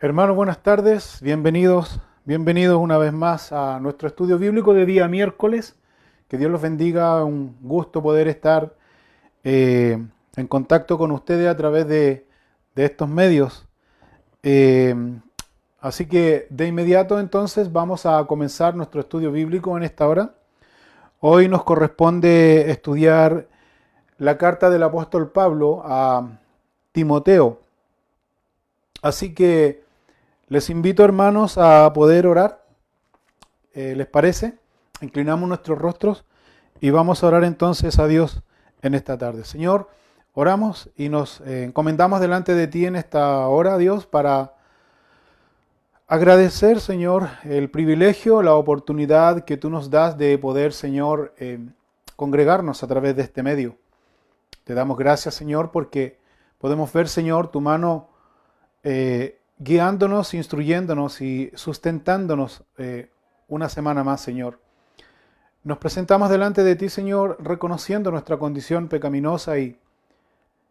Hermanos, buenas tardes, bienvenidos una vez más a nuestro estudio bíblico de día miércoles. Que Dios los bendiga, un gusto poder estar en contacto con ustedes a través de estos medios. Eh, Así que de inmediato entonces vamos a comenzar nuestro estudio bíblico en esta hora. Hoy nos corresponde estudiar la carta del apóstol Pablo a Timoteo. Así que les invito, hermanos, a poder orar. ¿Les parece? Inclinamos nuestros rostros y vamos a orar entonces a Dios en esta tarde. Señor, oramos y nos encomendamos delante de ti en esta hora, Dios, para agradecer, Señor, el privilegio, la oportunidad que tú nos das de poder, Señor, congregarnos a través de este medio. Te damos gracias, Señor, porque podemos ver, Señor, tu mano guiándonos, instruyéndonos y sustentándonos una semana más, Señor. Nos presentamos delante de ti, Señor, reconociendo nuestra condición pecaminosa y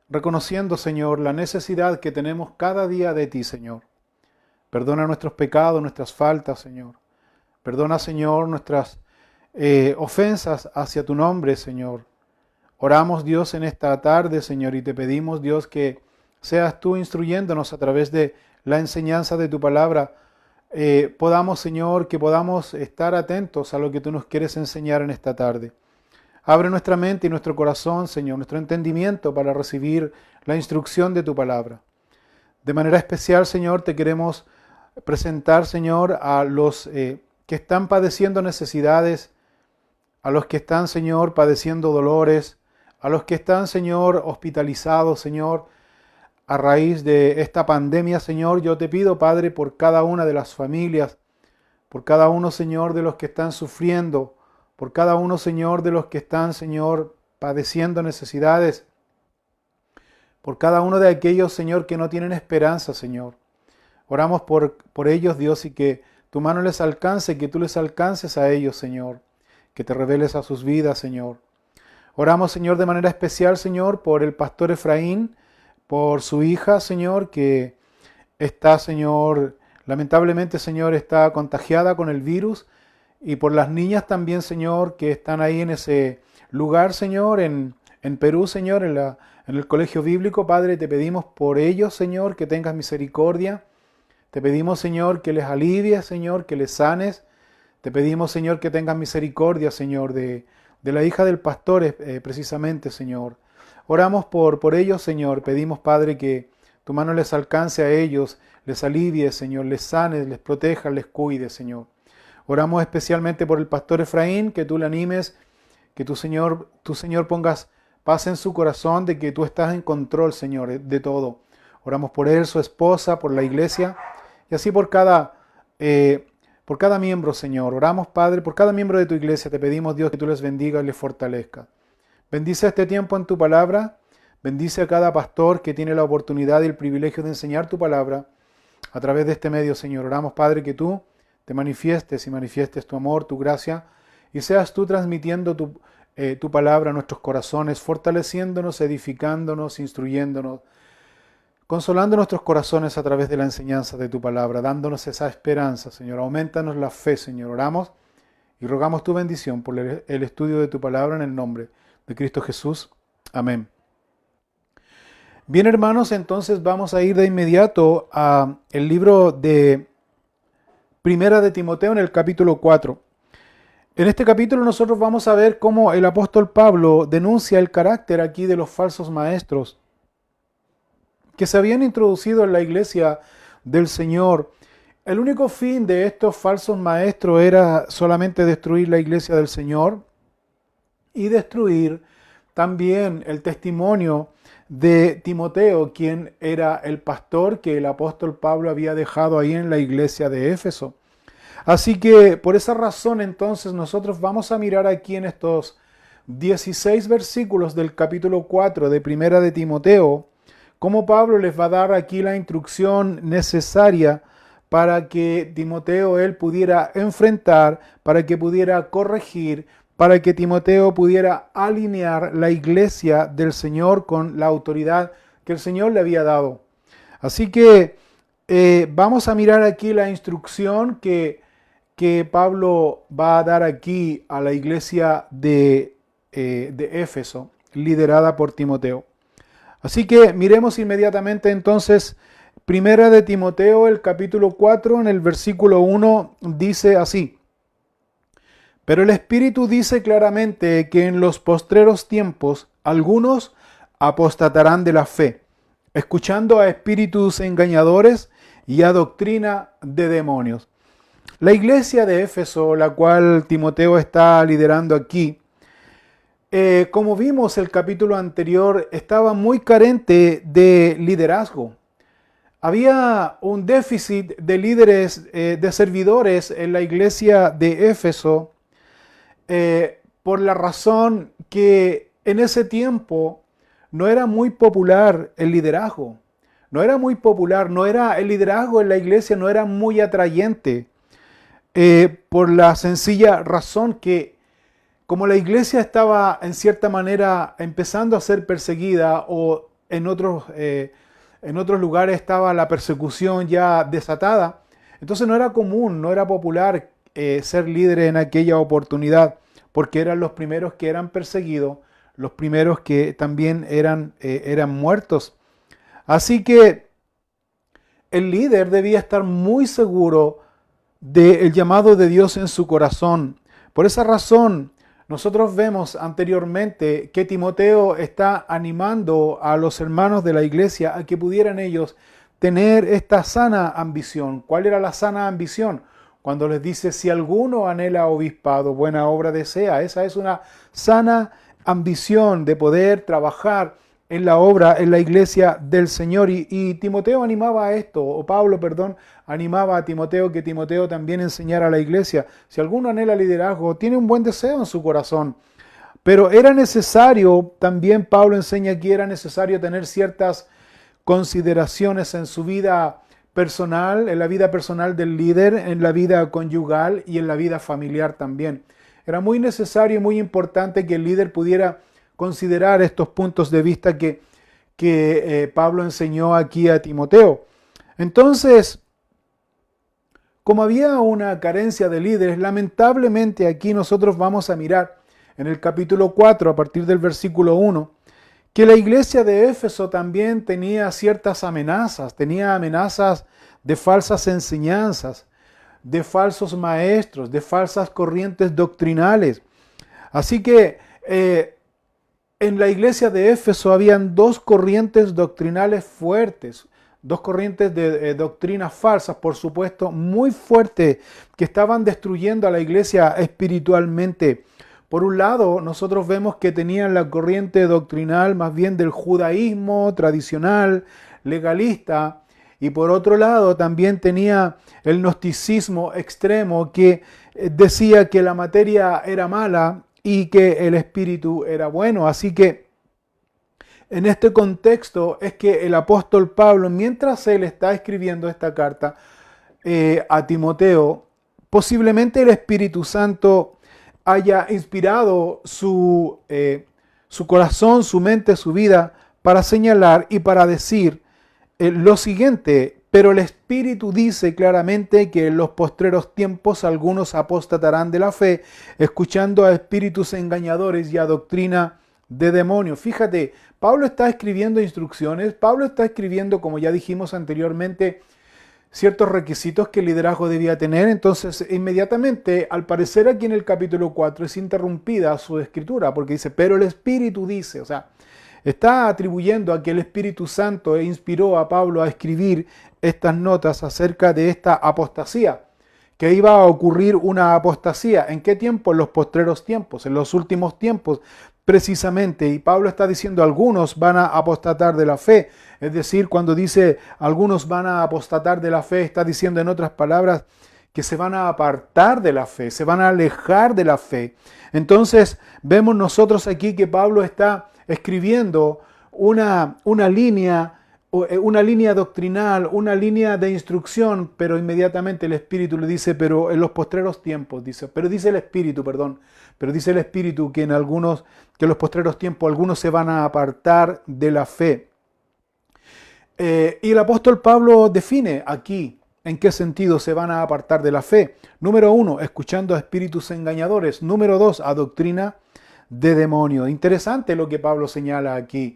reconociendo, Señor, la necesidad que tenemos cada día de ti, Señor. Perdona nuestros pecados, nuestras faltas, Señor. Perdona, Señor, nuestras ofensas hacia tu nombre, Señor. Oramos, Dios, en esta tarde, Señor, y te pedimos, Dios, que seas tú instruyéndonos a través de la enseñanza de tu palabra. Podamos, Señor, que podamos estar atentos a lo que tú nos quieres enseñar en esta tarde. Abre nuestra mente y nuestro corazón, Señor, nuestro entendimiento para recibir la instrucción de tu palabra. De manera especial, Señor, te queremos presentar, Señor, a los que están padeciendo necesidades, a los que están, Señor, padeciendo dolores, a los que están, Señor, hospitalizados, Señor, a raíz de esta pandemia, Señor. Yo te pido, Padre, por cada una de las familias, por cada uno, Señor, de los que están sufriendo, por cada uno, Señor, de los que están, Señor, padeciendo necesidades, por cada uno de aquellos, Señor, que no tienen esperanza, Señor. Oramos por ellos, Dios, y que tu mano les alcance, que tú les alcances a ellos, Señor, que te reveles a sus vidas, Señor. Oramos, Señor, de manera especial, Señor, por el pastor Efraín, por su hija, Señor, que está, Señor, lamentablemente, Señor, está contagiada con el virus, y por las niñas también, Señor, que están ahí en ese lugar, Señor, en Perú, Señor, en el colegio bíblico. Padre, te pedimos por ellos, Señor, que tengas misericordia. Te pedimos, Señor, que les alivies, Señor, que les sanes. Te pedimos, Señor, que tengas misericordia, Señor, de la hija del pastor, precisamente, Señor. Oramos por ellos, Señor. Pedimos, Padre, que tu mano les alcance a ellos, les alivie, Señor, les sanes, les proteja, les cuide, Señor. Oramos especialmente por el pastor Efraín, que tú le animes, que tu Señor pongas paz en su corazón, de que tú estás en control, Señor, de todo. Oramos por él, su esposa, por la iglesia, y así por cada miembro, Señor. Oramos, Padre, por cada miembro de tu iglesia. Te pedimos, Dios, que tú les bendiga y les fortalezca. Bendice este tiempo en tu palabra. Bendice a cada pastor que tiene la oportunidad y el privilegio de enseñar tu palabra a través de este medio, Señor. Oramos, Padre, que tú te manifiestes y manifiestes tu amor, tu gracia, y seas tú transmitiendo tu palabra a nuestros corazones, fortaleciéndonos, edificándonos, instruyéndonos, consolando nuestros corazones a través de la enseñanza de tu palabra, dándonos esa esperanza, Señor. Aumentanos la fe, Señor. Oramos y rogamos tu bendición por el estudio de tu palabra en el nombre de Cristo Jesús. Amén. Bien, hermanos, entonces vamos a ir de inmediato a el libro de Primera de Timoteo en el capítulo 4. En este capítulo nosotros vamos a ver cómo el apóstol Pablo denuncia el carácter aquí de los falsos maestros que se habían introducido en la iglesia del Señor. El único fin de estos falsos maestros era solamente destruir la iglesia del Señor y destruir también el testimonio de Timoteo, quien era el pastor que el apóstol Pablo había dejado ahí en la iglesia de Éfeso. Así que por esa razón entonces nosotros vamos a mirar aquí en estos 16 versículos del capítulo 4 de Primera de Timoteo, cómo Pablo les va a dar aquí la instrucción necesaria para que Timoteo él pudiera enfrentar, para que pudiera corregir, para que Timoteo pudiera alinear la iglesia del Señor con la autoridad que el Señor le había dado. Así que vamos a mirar aquí la instrucción que Pablo va a dar aquí a la iglesia de Éfeso, liderada por Timoteo. Así que miremos inmediatamente entonces, primera de Timoteo, el capítulo 4, en el versículo 1, dice así: pero el Espíritu dice claramente que en los postreros tiempos algunos apostatarán de la fe, escuchando a espíritus engañadores y a doctrina de demonios. La iglesia de Éfeso, la cual Timoteo está liderando aquí, como vimos el capítulo anterior, estaba muy carente de liderazgo. Había un déficit de líderes, de servidores en la iglesia de Éfeso, por la razón que en ese tiempo no era muy popular el liderazgo. No era muy popular, el liderazgo en la iglesia no era muy atrayente, por la sencilla razón que como la iglesia estaba en cierta manera empezando a ser perseguida, o en otros lugares estaba la persecución ya desatada, entonces no era común, no era popular ser líder en aquella oportunidad, porque eran los primeros que eran perseguidos, los primeros que también eran muertos. Así que el líder debía estar muy seguro del llamado de Dios en su corazón. Por esa razón, nosotros vemos anteriormente que Timoteo está animando a los hermanos de la iglesia a que pudieran ellos tener esta sana ambición. ¿Cuál era la sana ambición? Cuando les dice, si alguno anhela obispado, buena obra desea. Esa es una sana ambición de poder trabajar en la obra, en la iglesia del Señor. Y Timoteo animaba a esto, o Pablo, perdón, animaba a Timoteo, que Timoteo también enseñara a la iglesia. Si alguno anhela liderazgo, tiene un buen deseo en su corazón. Pero era necesario, también Pablo enseña aquí, era necesario tener ciertas consideraciones en su vida personal, en la vida personal del líder, en la vida conyugal y en la vida familiar también. Era muy necesario y muy importante que el líder pudiera considerar estos puntos de vista que Pablo enseñó aquí a Timoteo. Entonces, como había una carencia de líderes, lamentablemente aquí nosotros vamos a mirar en el capítulo 4, a partir del versículo 1, que la iglesia de Éfeso también tenía ciertas amenazas, tenía amenazas de falsas enseñanzas, de falsos maestros, de falsas corrientes doctrinales. Así que en la iglesia de Éfeso habían dos corrientes doctrinales fuertes, dos corrientes de doctrinas falsas, por supuesto, muy fuertes, que estaban destruyendo a la iglesia espiritualmente. Por un lado, nosotros vemos que tenían la corriente doctrinal más bien del judaísmo tradicional, legalista, y por otro lado también tenía el gnosticismo extremo, que decía que la materia era mala y que el espíritu era bueno. Así que en este contexto es que el apóstol Pablo, mientras él está escribiendo esta carta a Timoteo, posiblemente el Espíritu Santo haya inspirado su corazón, su mente, su vida, para señalar y para decir lo siguiente: pero el Espíritu dice claramente que en los postreros tiempos algunos apostatarán de la fe, escuchando a espíritus engañadores y a doctrina de demonios. Fíjate, Pablo está escribiendo instrucciones, Pablo está escribiendo, como ya dijimos anteriormente, ciertos requisitos que el liderazgo debía tener. Entonces, inmediatamente, al parecer aquí en el capítulo 4, es interrumpida su escritura, porque dice, pero el Espíritu dice, o sea, está atribuyendo a que el Espíritu Santo inspiró a Pablo a escribir estas notas acerca de esta apostasía, que iba a ocurrir una apostasía. ¿En qué tiempo? En los postreros tiempos, en los últimos tiempos precisamente. Y Pablo está diciendo algunos van a apostatar de la fe. Es decir, cuando dice algunos van a apostatar de la fe, está diciendo en otras palabras que se van a apartar de la fe, se van a alejar de la fe. Entonces vemos nosotros aquí que Pablo está escribiendo una línea doctrinal, una línea de instrucción, pero inmediatamente el Espíritu le dice, pero en los postreros tiempos, dice el Espíritu que en los postreros tiempos algunos se van a apartar de la fe. Y el apóstol Pablo define aquí en qué sentido se van a apartar de la fe. Número 1, escuchando a espíritus engañadores. Número 2, a doctrina de demonio. Interesante lo que Pablo señala aquí.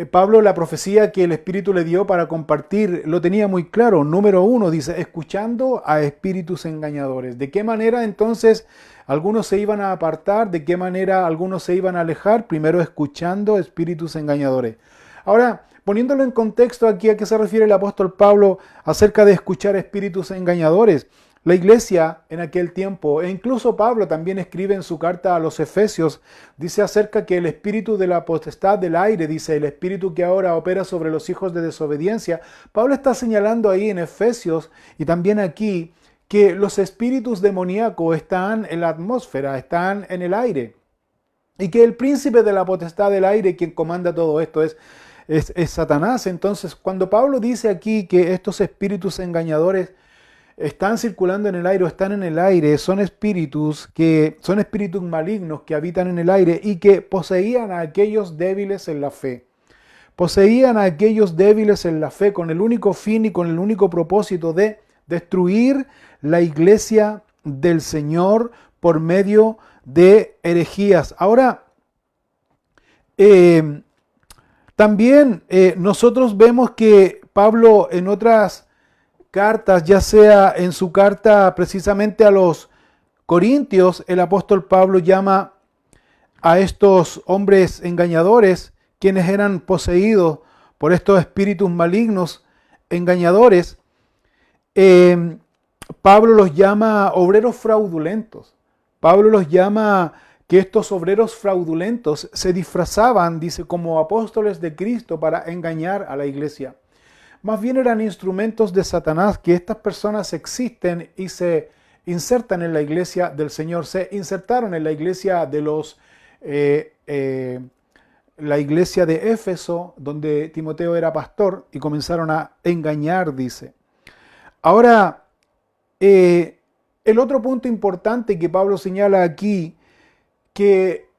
Pablo, la profecía que el Espíritu le dio para compartir, lo tenía muy claro. Número 1, dice, escuchando a espíritus engañadores. ¿De qué manera entonces algunos se iban a apartar? ¿De qué manera algunos se iban a alejar? Primero, escuchando espíritus engañadores. Ahora, poniéndolo en contexto aquí, ¿a qué se refiere el apóstol Pablo acerca de escuchar espíritus engañadores? La iglesia en aquel tiempo, e incluso Pablo también escribe en su carta a los Efesios, dice acerca que el espíritu de la potestad del aire, dice el espíritu que ahora opera sobre los hijos de desobediencia. Pablo está señalando ahí en Efesios y también aquí que los espíritus demoníacos están en la atmósfera, están en el aire. Y que el príncipe de la potestad del aire, quien comanda todo esto, es Satanás. Entonces, cuando Pablo dice aquí que estos espíritus engañadores están circulando en el aire o están en el aire, son espíritus malignos que habitan en el aire y que poseían a aquellos débiles en la fe. Poseían a aquellos débiles en la fe con el único fin y con el único propósito de destruir la iglesia del Señor por medio de herejías. Ahora, también nosotros vemos que Pablo en otras cartas, ya sea en su carta precisamente a los Corintios, el apóstol Pablo llama a estos hombres engañadores, quienes eran poseídos por estos espíritus malignos engañadores. Pablo los llama obreros fraudulentos. Pablo los llama que estos obreros fraudulentos se disfrazaban, dice, como apóstoles de Cristo para engañar a la iglesia. Más bien eran instrumentos de Satanás, que estas personas existen y se insertan en la iglesia del Señor. Se insertaron en la iglesia de la iglesia de Éfeso, donde Timoteo era pastor, y comenzaron a engañar, dice. Ahora, el otro punto importante que Pablo señala aquí, que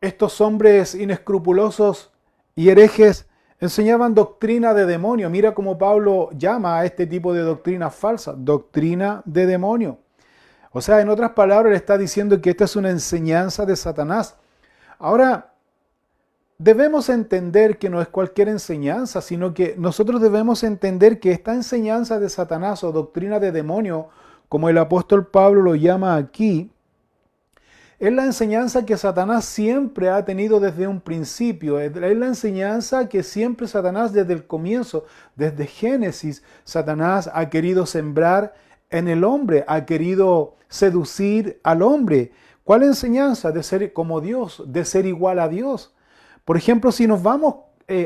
estos hombres inescrupulosos y herejes enseñaban doctrina de demonio. Mira cómo Pablo llama a este tipo de doctrina falsa, doctrina de demonio. O sea, en otras palabras, le está diciendo que esta es una enseñanza de Satanás. Ahora, debemos entender que no es cualquier enseñanza, sino que nosotros debemos entender que esta enseñanza de Satanás o doctrina de demonio, como el apóstol Pablo lo llama aquí, es la enseñanza que Satanás siempre ha tenido desde un principio. Es la enseñanza que siempre Satanás desde el comienzo, desde Génesis, Satanás ha querido sembrar en el hombre, ha querido seducir al hombre. ¿Cuál enseñanza? De ser como Dios, de ser igual a Dios. Por ejemplo, si nos vamos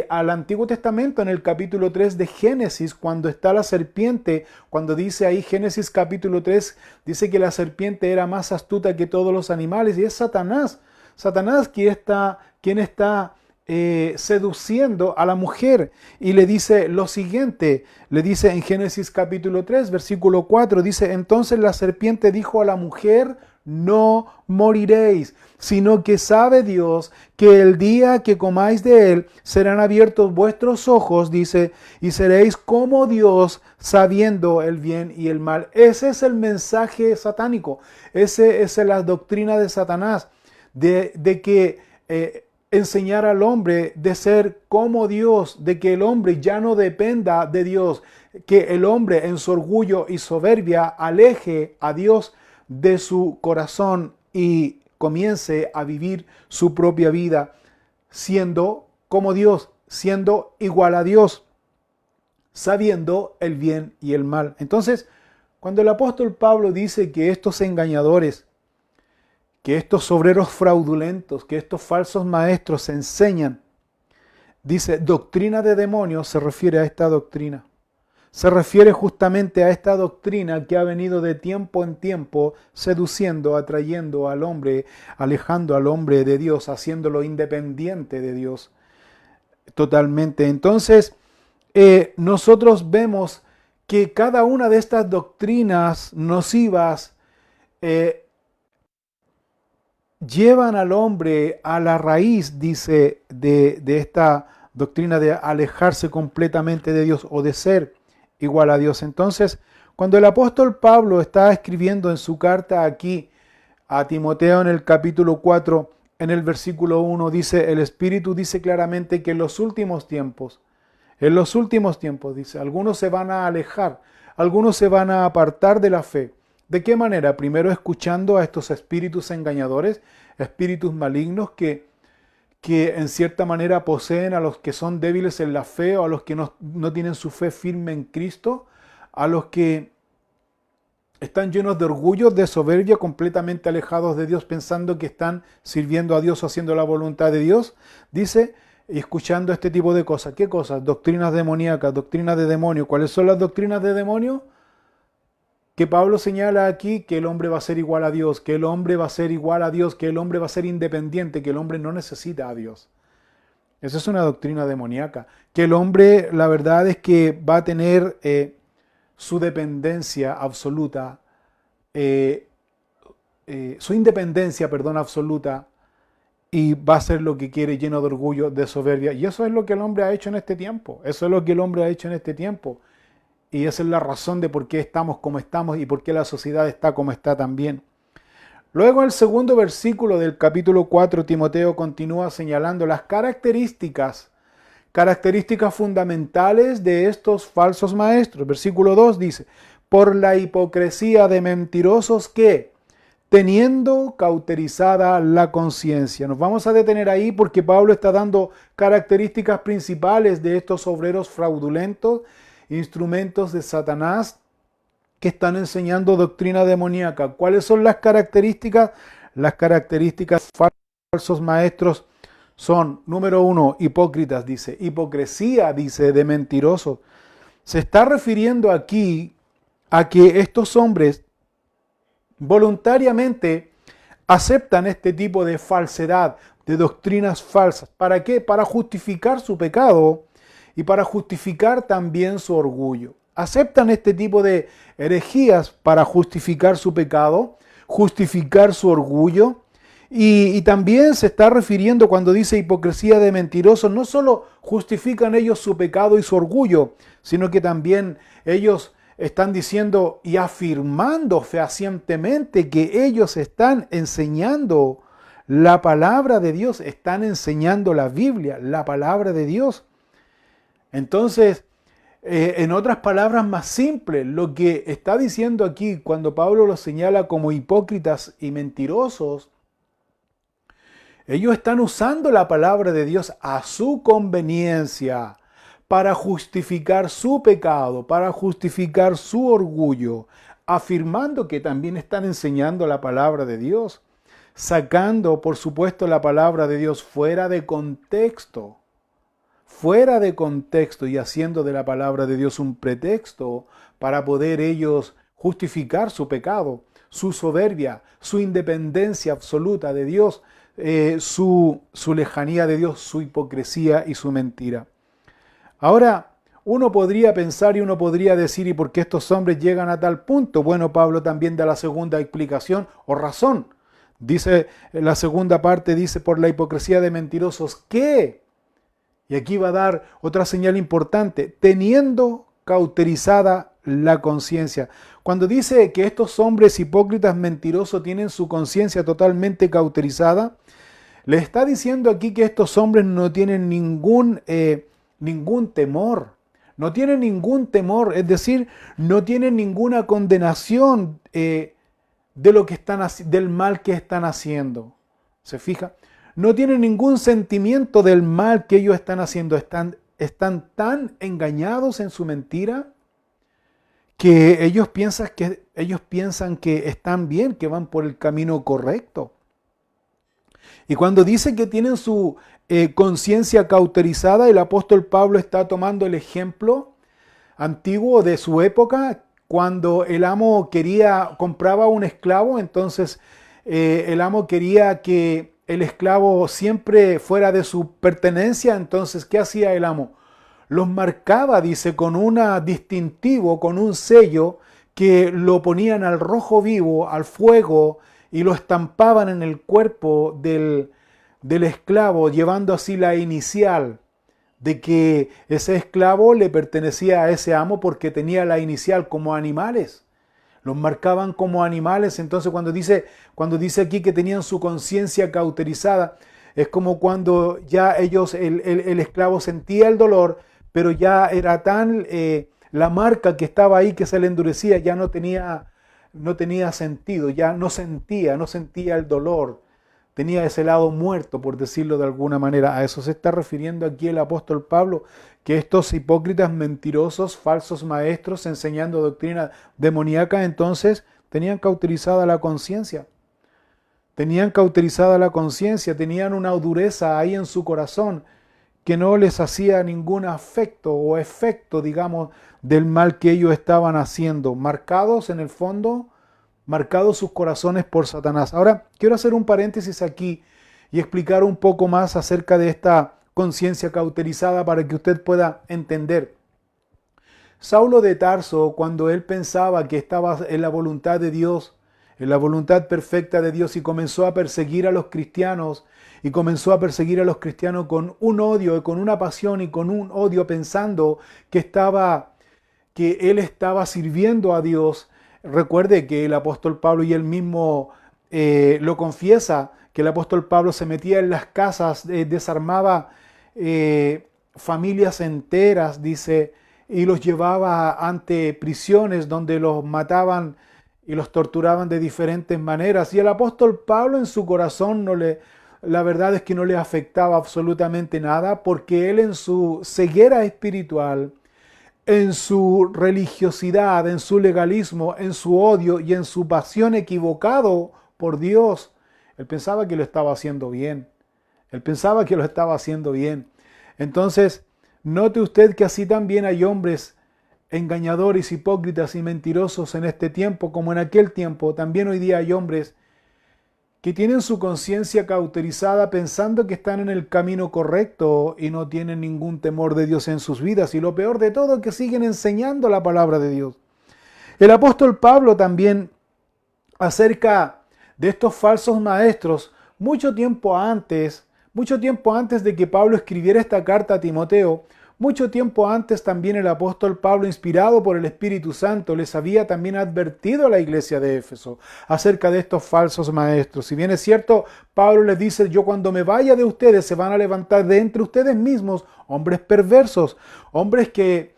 al Antiguo Testamento, en el capítulo 3 de Génesis, cuando está la serpiente, cuando dice ahí Génesis capítulo 3, dice que la serpiente era más astuta que todos los animales, y es Satanás. Satanás quien está seduciendo a la mujer, y le dice lo siguiente, le dice en Génesis capítulo 3, versículo 4, dice, entonces la serpiente dijo a la mujer, no moriréis, sino que sabe Dios que el día que comáis de él serán abiertos vuestros ojos, dice, y seréis como Dios sabiendo el bien y el mal. Ese es el mensaje satánico, esa es la doctrina de Satanás, de que enseñar al hombre de ser como Dios, de que el hombre ya no dependa de Dios, que el hombre en su orgullo y soberbia aleje a Dios de su corazón y comience a vivir su propia vida siendo como Dios, siendo igual a Dios, sabiendo el bien y el mal. Entonces, cuando el apóstol Pablo dice que estos engañadores, que estos obreros fraudulentos, que estos falsos maestros enseñan, dice doctrina de demonios, se refiere a esta doctrina. Se refiere justamente a esta doctrina que ha venido de tiempo en tiempo seduciendo, atrayendo al hombre, alejando al hombre de Dios, haciéndolo independiente de Dios totalmente. Entonces, nosotros vemos que cada una de estas doctrinas nocivas llevan al hombre a la raíz, dice, de esta doctrina de alejarse completamente de Dios o de ser igual a Dios. Entonces, cuando el apóstol Pablo está escribiendo en su carta aquí a Timoteo en el capítulo 4, en el versículo 1, dice, el Espíritu dice claramente que en los últimos tiempos, dice, algunos se van a alejar, algunos se van a apartar de la fe. ¿De qué manera? Primero escuchando a estos espíritus engañadores, espíritus malignos que en cierta manera poseen a los que son débiles en la fe o a los que no tienen su fe firme en Cristo, a los que están llenos de orgullo, de soberbia, completamente alejados de Dios, pensando que están sirviendo a Dios o haciendo la voluntad de Dios. Dice, y escuchando este tipo de cosas. ¿Qué cosas? Doctrinas demoníacas, doctrinas de demonio. ¿Cuáles son las doctrinas de demonio? Que Pablo señala aquí que el hombre va a ser igual a Dios, que el hombre va a ser igual a Dios, que el hombre va a ser independiente, que el hombre no necesita a Dios. Esa es una doctrina demoníaca. Que el hombre, la verdad es que va a tener su dependencia absoluta, su independencia, absoluta, y va a hacer lo que quiere lleno de orgullo, de soberbia. Y eso es lo que el hombre ha hecho en este tiempo. Eso es lo que el hombre ha hecho en este tiempo. Y esa es la razón de por qué estamos como estamos y por qué la sociedad está como está también. Luego el segundo versículo del capítulo 4, Timoteo continúa señalando las características fundamentales de estos falsos maestros. Versículo 2 dice, por la hipocresía de mentirosos que, teniendo cauterizada la conciencia. Nos vamos a detener ahí porque Pablo está dando características principales de estos obreros fraudulentos, instrumentos de Satanás que están enseñando doctrina demoníaca. ¿Cuáles son las características? Las características falsos maestros son, número 1, hipócritas, dice. Hipocresía, dice, de mentirosos. Se está refiriendo aquí a que estos hombres voluntariamente aceptan este tipo de falsedad, de doctrinas falsas. ¿Para qué? Para justificar su pecado y para justificar también su orgullo. Aceptan este tipo de herejías para justificar su pecado, justificar su orgullo. Y también se está refiriendo cuando dice hipocresía de mentirosos, no solo justifican ellos su pecado y su orgullo, sino que también ellos están diciendo y afirmando fehacientemente que ellos están enseñando la palabra de Dios, están enseñando la Biblia, la palabra de Dios. Entonces, en otras palabras más simples, lo que está diciendo aquí cuando Pablo los señala como hipócritas y mentirosos, ellos están usando la palabra de Dios a su conveniencia para justificar su pecado, para justificar su orgullo, afirmando que también están enseñando la palabra de Dios, sacando, por supuesto, la palabra de Dios fuera de contexto y haciendo de la palabra de Dios un pretexto para poder ellos justificar su pecado, su soberbia, su independencia absoluta de Dios, su lejanía de Dios, su hipocresía y su mentira. Ahora, uno podría pensar y uno podría decir, ¿y por qué estos hombres llegan a tal punto? Bueno, Pablo también da la segunda explicación o razón. Dice, la segunda parte dice, por la hipocresía de mentirosos que, y aquí va a dar otra señal importante, teniendo cauterizada la conciencia. Cuando dice que estos hombres hipócritas mentirosos tienen su conciencia totalmente cauterizada, le está diciendo aquí que estos hombres no tienen ningún temor. No tienen ningún temor, es decir, no tienen ninguna condenación de lo que del mal que están haciendo. ¿Se fija? No tienen ningún sentimiento del mal que ellos están haciendo. Están tan engañados en su mentira que ellos piensan que están bien, que van por el camino correcto. Y cuando dice que tienen su conciencia cauterizada, el apóstol Pablo está tomando el ejemplo antiguo de su época, cuando el amo compraba un esclavo, entonces el amo quería que el esclavo siempre fuera de su pertenencia. Entonces, ¿qué hacía el amo? Los marcaba, dice, con un distintivo, con un sello, que lo ponían al rojo vivo, al fuego, y lo estampaban en el cuerpo del esclavo, llevando así la inicial de que ese esclavo le pertenecía a ese amo porque tenía la inicial, como animales. Los marcaban como animales. Entonces cuando dice aquí que tenían su conciencia cauterizada, es como cuando ya ellos, el esclavo sentía el dolor, pero ya era tan la marca que estaba ahí que se le endurecía, ya no tenía sentido, ya no sentía el dolor. Tenía ese lado muerto, por decirlo de alguna manera. A eso se está refiriendo aquí el apóstol Pablo, que estos hipócritas mentirosos, falsos maestros, enseñando doctrina demoníaca, entonces tenían cauterizada la conciencia. Tenían cauterizada la conciencia, tenían una dureza ahí en su corazón que no les hacía ningún afecto o efecto, digamos, del mal que ellos estaban haciendo, marcados en el fondo, marcados sus corazones por Satanás. Ahora, quiero hacer un paréntesis aquí y explicar un poco más acerca de esta conciencia cauterizada para que usted pueda entender. Saulo de Tarso, cuando él pensaba que estaba en la voluntad de Dios, en la voluntad perfecta de Dios, y comenzó a perseguir a los cristianos, con un odio, con una pasión y con un odio, pensando que él estaba sirviendo a Dios. Recuerde que el apóstol Pablo y él mismo lo confiesa, que el apóstol Pablo se metía en las casas, desarmaba familias enteras, dice, y los llevaba ante prisiones donde los mataban y los torturaban de diferentes maneras. Y el apóstol Pablo en su corazón la verdad es que no le afectaba absolutamente nada, porque él en su ceguera espiritual, en su religiosidad, en su legalismo, en su odio y en su pasión equivocado por Dios, él pensaba que lo estaba haciendo bien. Él pensaba que lo estaba haciendo bien. Entonces, note usted que así también hay hombres engañadores, hipócritas y mentirosos en este tiempo, como en aquel tiempo. También hoy día hay hombres que tienen su conciencia cauterizada pensando que están en el camino correcto y no tienen ningún temor de Dios en sus vidas. Y lo peor de todo es que siguen enseñando la palabra de Dios. El apóstol Pablo también, acerca de estos falsos maestros, mucho tiempo antes de que Pablo escribiera esta carta a Timoteo, mucho tiempo antes también el apóstol Pablo, inspirado por el Espíritu Santo, les había también advertido a la iglesia de Éfeso acerca de estos falsos maestros. Si bien es cierto, Pablo les dice: yo cuando me vaya de ustedes se van a levantar de entre ustedes mismos hombres perversos, hombres que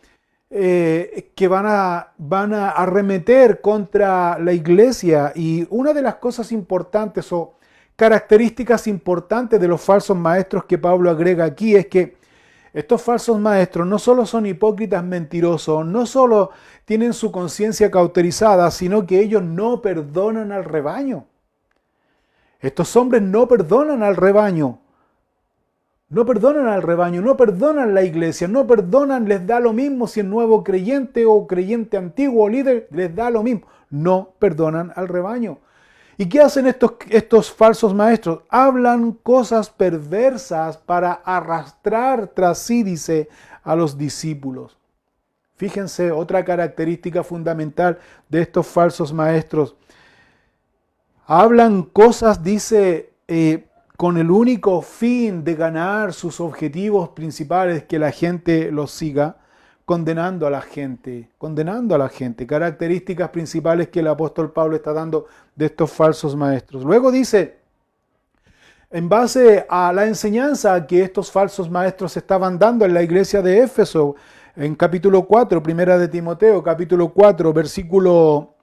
van a arremeter contra la iglesia. Y una de las cosas importantes o características importantes de los falsos maestros que Pablo agrega aquí es que estos falsos maestros no solo son hipócritas mentirosos, no solo tienen su conciencia cauterizada, sino que ellos no perdonan al rebaño. Estos hombres no perdonan al rebaño. No perdonan la iglesia, no perdonan, les da lo mismo si es nuevo creyente o creyente antiguo o líder, les da lo mismo. No perdonan al rebaño. ¿Y qué hacen estos falsos maestros? Hablan cosas perversas para arrastrar tras sí, dice, a los discípulos. Fíjense, otra característica fundamental de estos falsos maestros. Hablan cosas, dice, con el único fin de ganar sus objetivos principales, que la gente los siga, condenando a la gente. Características principales que el apóstol Pablo está dando de estos falsos maestros. Luego dice, en base a la enseñanza que estos falsos maestros estaban dando en la iglesia de Éfeso, en capítulo 4, primera de Timoteo, capítulo 4, versículo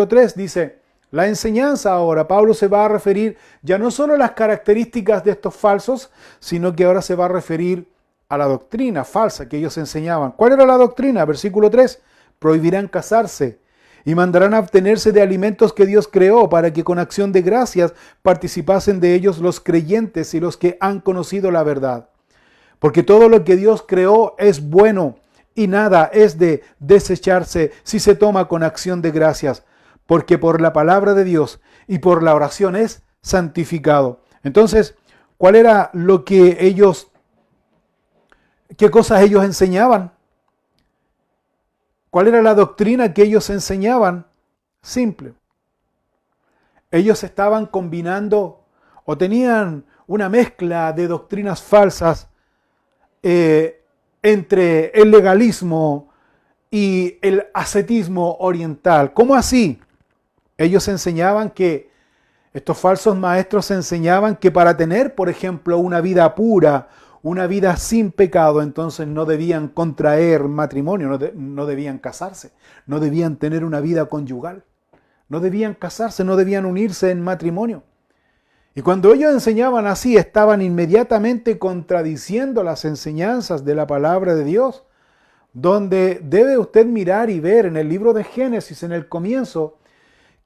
3, dice, la enseñanza ahora, Pablo se va a referir ya no solo a las características de estos falsos, sino que ahora se va a referir a la doctrina falsa que ellos enseñaban. ¿Cuál era la doctrina? Versículo 3, prohibirán casarse y mandarán a abstenerse de alimentos que Dios creó, para que con acción de gracias participasen de ellos los creyentes y los que han conocido la verdad. Porque todo lo que Dios creó es bueno y nada es de desecharse si se toma con acción de gracias, porque por la palabra de Dios y por la oración es santificado. Entonces, ¿cuál era lo que qué cosas ellos enseñaban? ¿Cuál era la doctrina que ellos enseñaban? Simple. Ellos estaban combinando o tenían una mezcla de doctrinas falsas entre el legalismo y el ascetismo oriental. ¿Cómo así? Ellos enseñaban que, estos falsos maestros enseñaban que para tener, por ejemplo, una vida pura, una vida sin pecado, entonces no debían contraer matrimonio, no debían casarse, no debían tener una vida conyugal, no debían casarse, no debían unirse en matrimonio. Y cuando ellos enseñaban así, estaban inmediatamente contradiciendo las enseñanzas de la palabra de Dios, donde debe usted mirar y ver en el libro de Génesis, en el comienzo,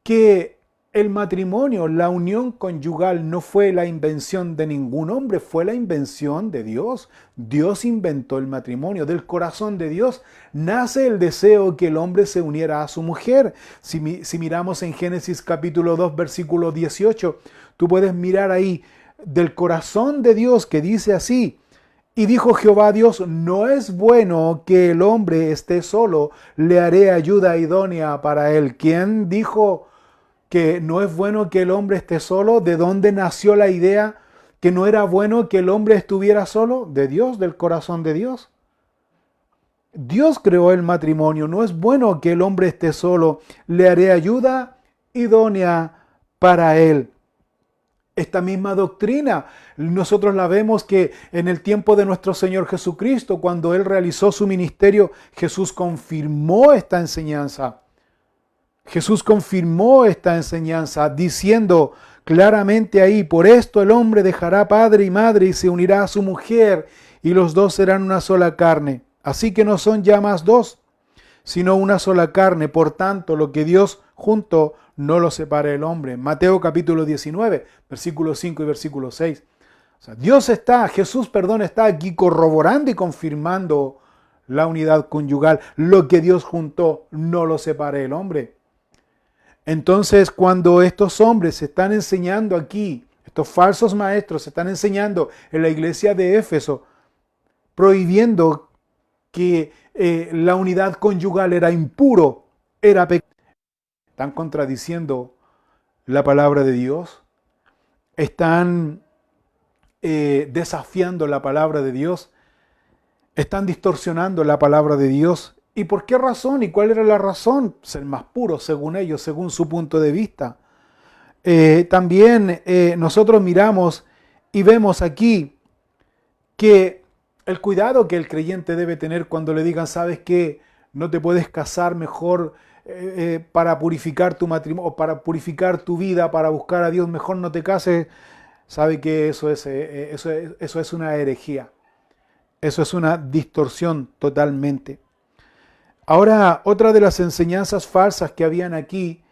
que el matrimonio, la unión conyugal, no fue la invención de ningún hombre, fue la invención de Dios. Dios inventó el matrimonio. Del corazón de Dios nace el deseo que el hombre se uniera a su mujer. Si miramos en Génesis capítulo 2, versículo 18, tú puedes mirar ahí, del corazón de Dios, que dice así: y dijo Jehová Dios, no es bueno que el hombre esté solo, le haré ayuda idónea para él. ¿Quién dijo que no es bueno que el hombre esté solo? ¿De dónde nació la idea que no era bueno que el hombre estuviera solo? De Dios, del corazón de Dios. Dios creó el matrimonio. No es bueno que el hombre esté solo. Le haré ayuda idónea para él. Esta misma doctrina nosotros la vemos que en el tiempo de nuestro Señor Jesucristo, cuando Él realizó su ministerio, Jesús confirmó esta enseñanza. Jesús confirmó esta enseñanza diciendo claramente ahí: por esto el hombre dejará padre y madre y se unirá a su mujer, y los dos serán una sola carne. Así que no son ya más dos, sino una sola carne. Por tanto, lo que Dios juntó, no lo separe el hombre. Mateo capítulo 19, versículos 5 y versículo 6. O sea, Jesús está aquí corroborando y confirmando la unidad conyugal. Lo que Dios juntó, no lo separe el hombre. Entonces, cuando estos hombres están enseñando aquí, estos falsos maestros están enseñando en la iglesia de Éfeso, prohibiendo que la unidad conyugal era impuro, era pecado, están contradiciendo la palabra de Dios, están desafiando la palabra de Dios, están distorsionando la palabra de Dios. ¿Y por qué razón? ¿Y cuál era la razón? Ser más puros, según ellos, según su punto de vista. También nosotros miramos y vemos aquí que el cuidado que el creyente debe tener cuando le digan: ¿sabes qué? No te puedes casar, mejor para purificar tu matrimonio, para purificar tu vida, para buscar a Dios, mejor no te cases. Sabe que eso es una herejía. Eso es una distorsión totalmente. Ahora, otra de las enseñanzas falsas que habían aquí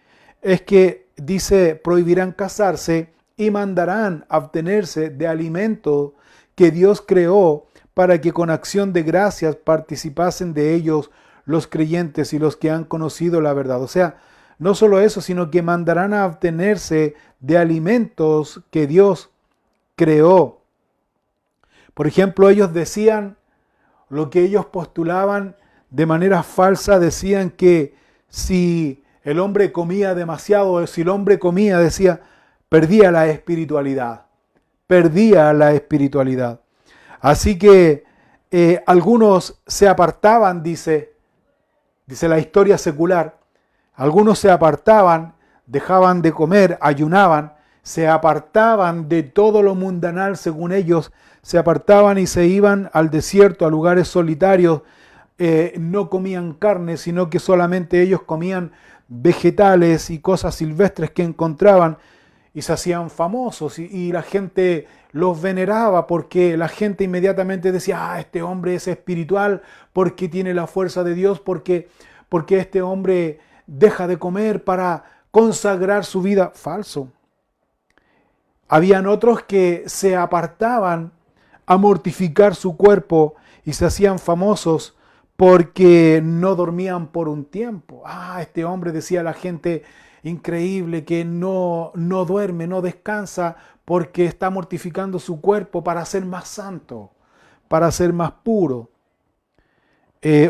es que dice: prohibirán casarse y mandarán abstenerse de alimento que Dios creó para que con acción de gracias participasen de ellos los creyentes y los que han conocido la verdad. O sea, no solo eso, sino que mandarán a abstenerse de alimentos que Dios creó. Por ejemplo, ellos decían, lo que ellos postulaban de manera falsa, decían que si el hombre comía demasiado, si el hombre comía, decía, perdía la espiritualidad. Perdía la espiritualidad. Así que algunos se apartaban, dice la historia secular, algunos se apartaban, dejaban de comer, ayunaban, se apartaban de todo lo mundanal según ellos, se apartaban y se iban al desierto, a lugares solitarios, no comían carne, sino que solamente ellos comían vegetales y cosas silvestres que encontraban, y se hacían famosos y la gente los veneraba, porque la gente inmediatamente decía: este hombre es espiritual porque tiene la fuerza de Dios, porque este hombre deja de comer para consagrar su vida. Falso. Habían otros que se apartaban a mortificar su cuerpo y se hacían famosos porque no dormían por un tiempo. Este hombre, decía la gente, increíble, que no duerme, no descansa porque está mortificando su cuerpo para ser más santo, para ser más puro.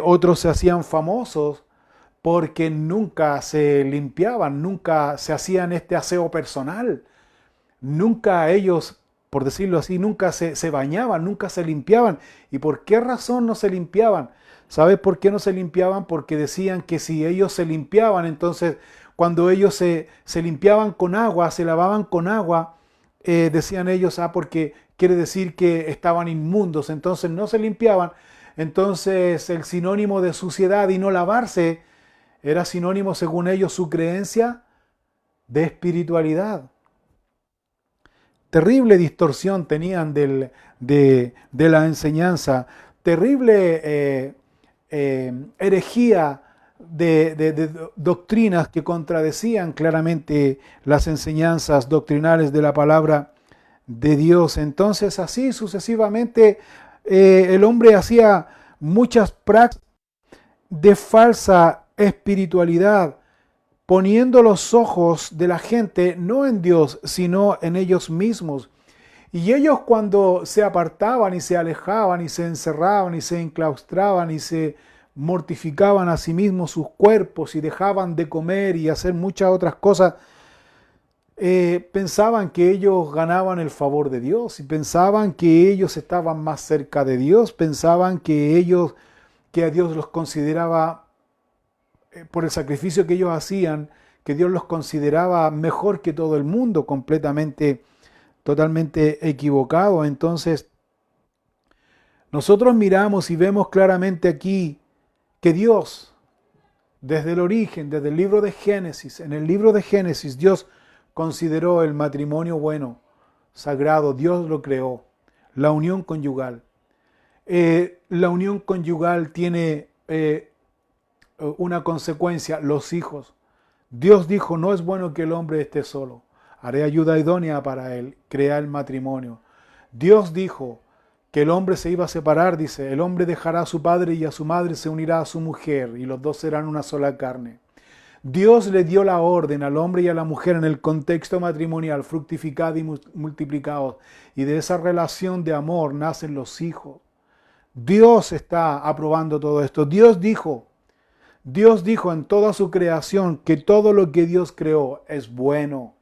Otros se hacían famosos porque nunca se limpiaban, nunca se hacían este aseo personal, nunca ellos por decirlo así, nunca se bañaban, nunca se limpiaban. ¿Y por qué razón no se limpiaban? ¿Sabes por qué no se limpiaban? Porque decían que si ellos se limpiaban, entonces cuando ellos se limpiaban con agua, se lavaban con agua, decían ellos, porque quiere decir que estaban inmundos, entonces no se limpiaban. Entonces el sinónimo de suciedad y no lavarse era sinónimo, según ellos, su creencia de espiritualidad. Terrible distorsión tenían de la enseñanza, terrible herejía de doctrinas que contradecían claramente las enseñanzas doctrinales de la palabra de Dios. Entonces, así sucesivamente, el hombre hacía muchas prácticas de falsa espiritualidad, poniendo los ojos de la gente no en Dios, sino en ellos mismos. Y ellos, cuando se apartaban y se alejaban y se encerraban y se enclaustraban y se mortificaban a sí mismos sus cuerpos y dejaban de comer y hacer muchas otras cosas, pensaban que ellos ganaban el favor de Dios y pensaban que ellos estaban más cerca de Dios, pensaban que a Dios los consideraba, por el sacrificio que ellos hacían, que Dios los consideraba mejor que todo el mundo, totalmente equivocado. Entonces, nosotros miramos y vemos claramente aquí que Dios, desde el origen, desde el libro de Génesis, en el libro de Génesis, Dios consideró el matrimonio bueno, sagrado, Dios lo creó, la unión conyugal. La unión conyugal tiene una consecuencia, los hijos. Dios dijo, no es bueno que el hombre esté solo, haré ayuda idónea para él, crea el matrimonio. Dios dijo que el hombre se iba a separar, dice, el hombre dejará a su padre y a su madre, se unirá a su mujer y los dos serán una sola carne. Dios le dio la orden al hombre y a la mujer en el contexto matrimonial, fructificad y multiplicaos, y de esa relación de amor nacen los hijos. Dios está aprobando todo esto. Dios dijo en toda su creación que todo lo que Dios creó es bueno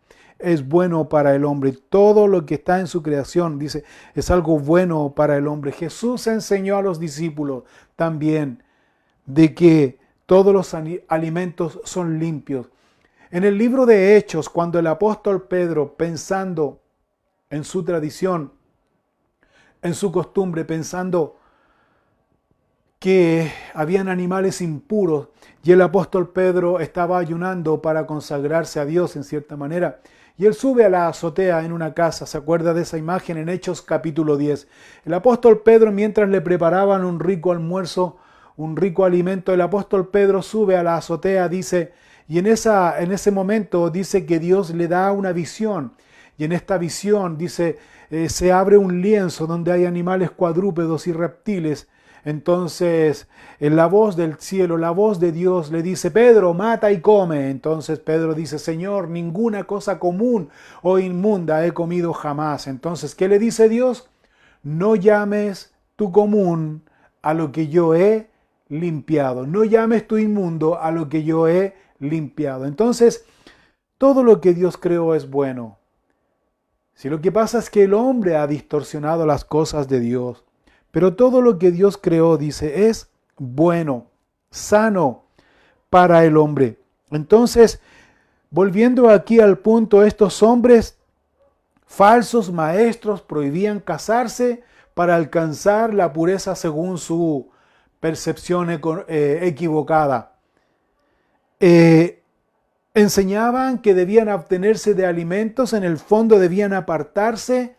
para el hombre. Todo lo que está en su creación, dice, es algo bueno para el hombre. Jesús enseñó a los discípulos también de que todos los alimentos son limpios. En el libro de Hechos, cuando el apóstol Pedro, pensando en su tradición, en su costumbre, pensando que habían animales impuros y el apóstol Pedro estaba ayunando para consagrarse a Dios en cierta manera, y él sube a la azotea en una casa. ¿Se acuerda de esa imagen en Hechos capítulo 10? El apóstol Pedro, mientras le preparaban un rico almuerzo, un rico alimento, el apóstol Pedro sube a la azotea, dice, y en ese momento dice que Dios le da una visión, y en esta visión dice, se abre un lienzo donde hay animales cuadrúpedos y reptiles. Entonces, en la voz del cielo, la voz de Dios le dice, Pedro, mata y come. Entonces Pedro dice, Señor, ninguna cosa común o inmunda he comido jamás. Entonces, ¿qué le dice Dios? No llames tu común a lo que yo he limpiado. No llames tu inmundo a lo que yo he limpiado. Entonces, todo lo que Dios creó es bueno. Si lo que pasa es que el hombre ha distorsionado las cosas de Dios, pero todo lo que Dios creó, dice, es bueno, sano para el hombre. Entonces, volviendo aquí al punto, estos hombres falsos maestros prohibían casarse para alcanzar la pureza según su percepción equivocada. Enseñaban que debían abstenerse de alimentos, en el fondo debían apartarse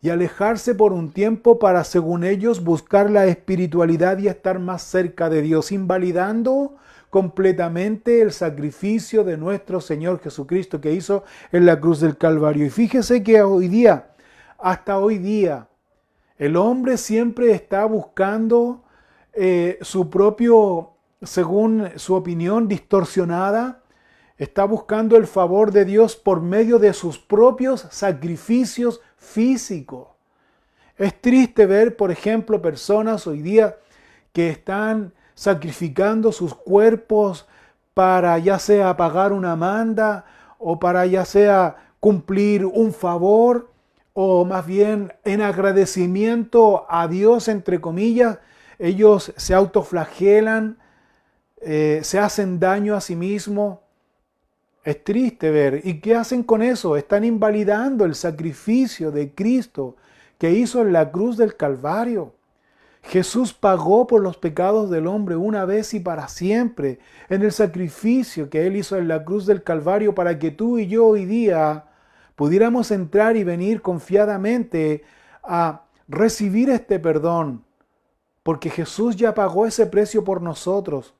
y alejarse por un tiempo para, según ellos, buscar la espiritualidad y estar más cerca de Dios, invalidando completamente el sacrificio de nuestro Señor Jesucristo que hizo en la cruz del Calvario. Y fíjese que hasta hoy día, el hombre siempre está buscando su propio, según su opinión distorsionada, está buscando el favor de Dios por medio de sus propios sacrificios físicos. Es triste ver, por ejemplo, personas hoy día que están sacrificando sus cuerpos para ya sea pagar una manda o para ya sea cumplir un favor o más bien en agradecimiento a Dios, entre comillas, ellos se autoflagelan, se hacen daño a sí mismos. Es triste ver. ¿Y qué hacen con eso? Están invalidando el sacrificio de Cristo que hizo en la cruz del Calvario. Jesús pagó por los pecados del hombre una vez y para siempre en el sacrificio que Él hizo en la cruz del Calvario para que tú y yo hoy día pudiéramos entrar y venir confiadamente a recibir este perdón, porque Jesús ya pagó ese precio por nosotros.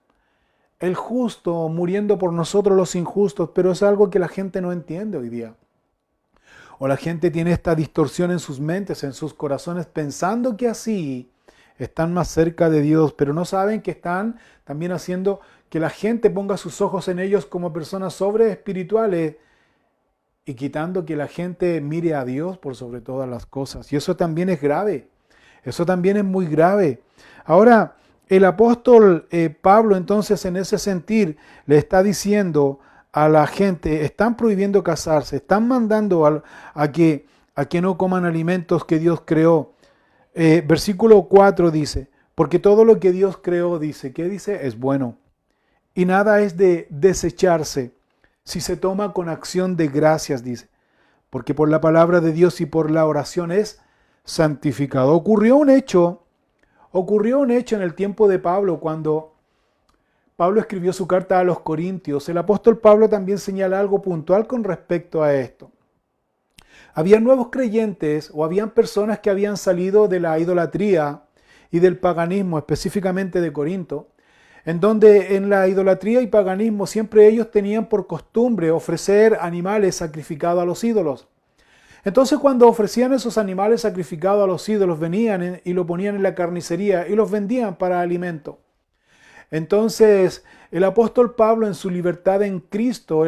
El justo muriendo por nosotros los injustos, pero es algo que la gente no entiende hoy día. O la gente tiene esta distorsión en sus mentes, en sus corazones, pensando que así están más cerca de Dios, pero no saben que están también haciendo que la gente ponga sus ojos en ellos como personas sobre espirituales y quitando que la gente mire a Dios por sobre todas las cosas. Y eso también es grave. Eso también es muy grave. Ahora, el apóstol Pablo entonces en ese sentir le está diciendo a la gente, están prohibiendo casarse, están mandando a que no coman alimentos que Dios creó. Versículo 4 dice, porque todo lo que Dios creó, dice, ¿qué dice? Es bueno. Y nada es de desecharse si se toma con acción de gracias, dice. Porque por la palabra de Dios y por la oración es santificado. Ocurrió un hecho en el tiempo de Pablo, cuando Pablo escribió su carta a los Corintios. El apóstol Pablo también señala algo puntual con respecto a esto. Habían nuevos creyentes o habían personas que habían salido de la idolatría y del paganismo, específicamente de Corinto, en donde en la idolatría y paganismo siempre ellos tenían por costumbre ofrecer animales sacrificados a los ídolos. Entonces cuando ofrecían esos animales sacrificados a los ídolos, venían y lo ponían en la carnicería y los vendían para alimento. Entonces el apóstol Pablo, en su libertad en Cristo,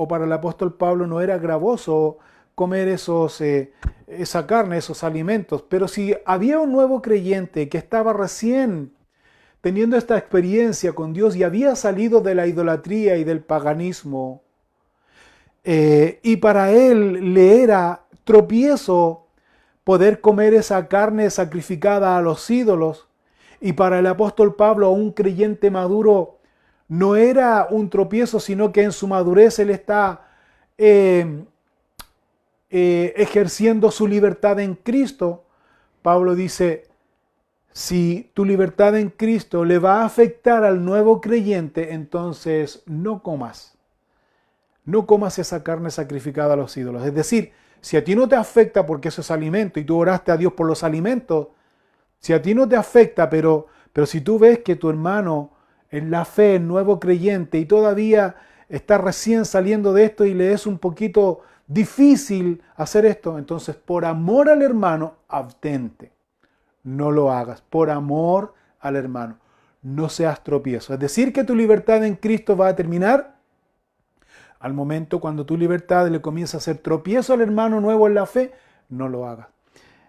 para el apóstol Pablo no era gravoso comer esa carne, esos alimentos. Pero si había un nuevo creyente que estaba recién teniendo esta experiencia con Dios y había salido de la idolatría y del paganismo, y para él le era tropiezo poder comer esa carne sacrificada a los ídolos, y para el apóstol Pablo, un creyente maduro, no era un tropiezo, sino que en su madurez él está ejerciendo su libertad en Cristo. Pablo dice, si tu libertad en Cristo le va a afectar al nuevo creyente, entonces no comas esa carne sacrificada a los ídolos. Es decir, si a ti no te afecta porque eso es alimento y tú oraste a Dios por los alimentos, si a ti no te afecta, pero si tú ves que tu hermano en la fe, el nuevo creyente, y todavía está recién saliendo de esto y le es un poquito difícil hacer esto, entonces por amor al hermano, abstente. No lo hagas. Por amor al hermano. No seas tropiezo. Es decir, que tu libertad en Cristo va a terminar al momento cuando tu libertad le comienza a hacer tropiezo al hermano nuevo en la fe. No lo hagas.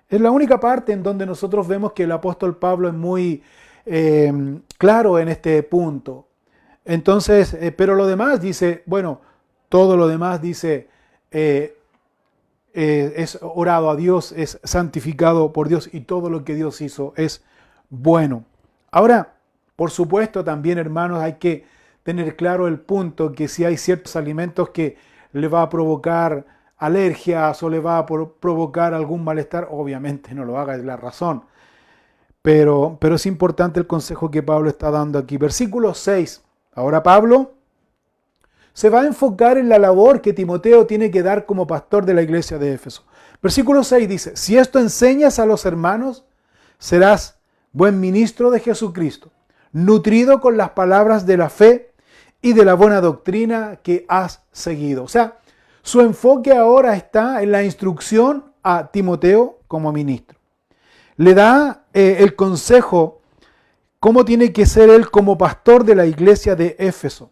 Es la única parte en donde nosotros vemos que el apóstol Pablo es muy claro en este punto. Entonces, pero lo demás dice, bueno, todo lo demás dice, es orado a Dios, es santificado por Dios y todo lo que Dios hizo es bueno. Ahora, por supuesto también, hermanos, hay que tener claro el punto que si hay ciertos alimentos que le va a provocar alergias o le va a provocar algún malestar, obviamente no lo haga, es la razón. Pero es importante el consejo que Pablo está dando aquí. Versículo 6. Ahora Pablo se va a enfocar en la labor que Timoteo tiene que dar como pastor de la iglesia de Éfeso. Versículo 6 dice, si esto enseñas a los hermanos, serás buen ministro de Jesucristo, nutrido con las palabras de la fe y de la buena doctrina que has seguido. O sea, su enfoque ahora está en la instrucción a Timoteo como ministro. Le da el consejo cómo tiene que ser él como pastor de la iglesia de Éfeso.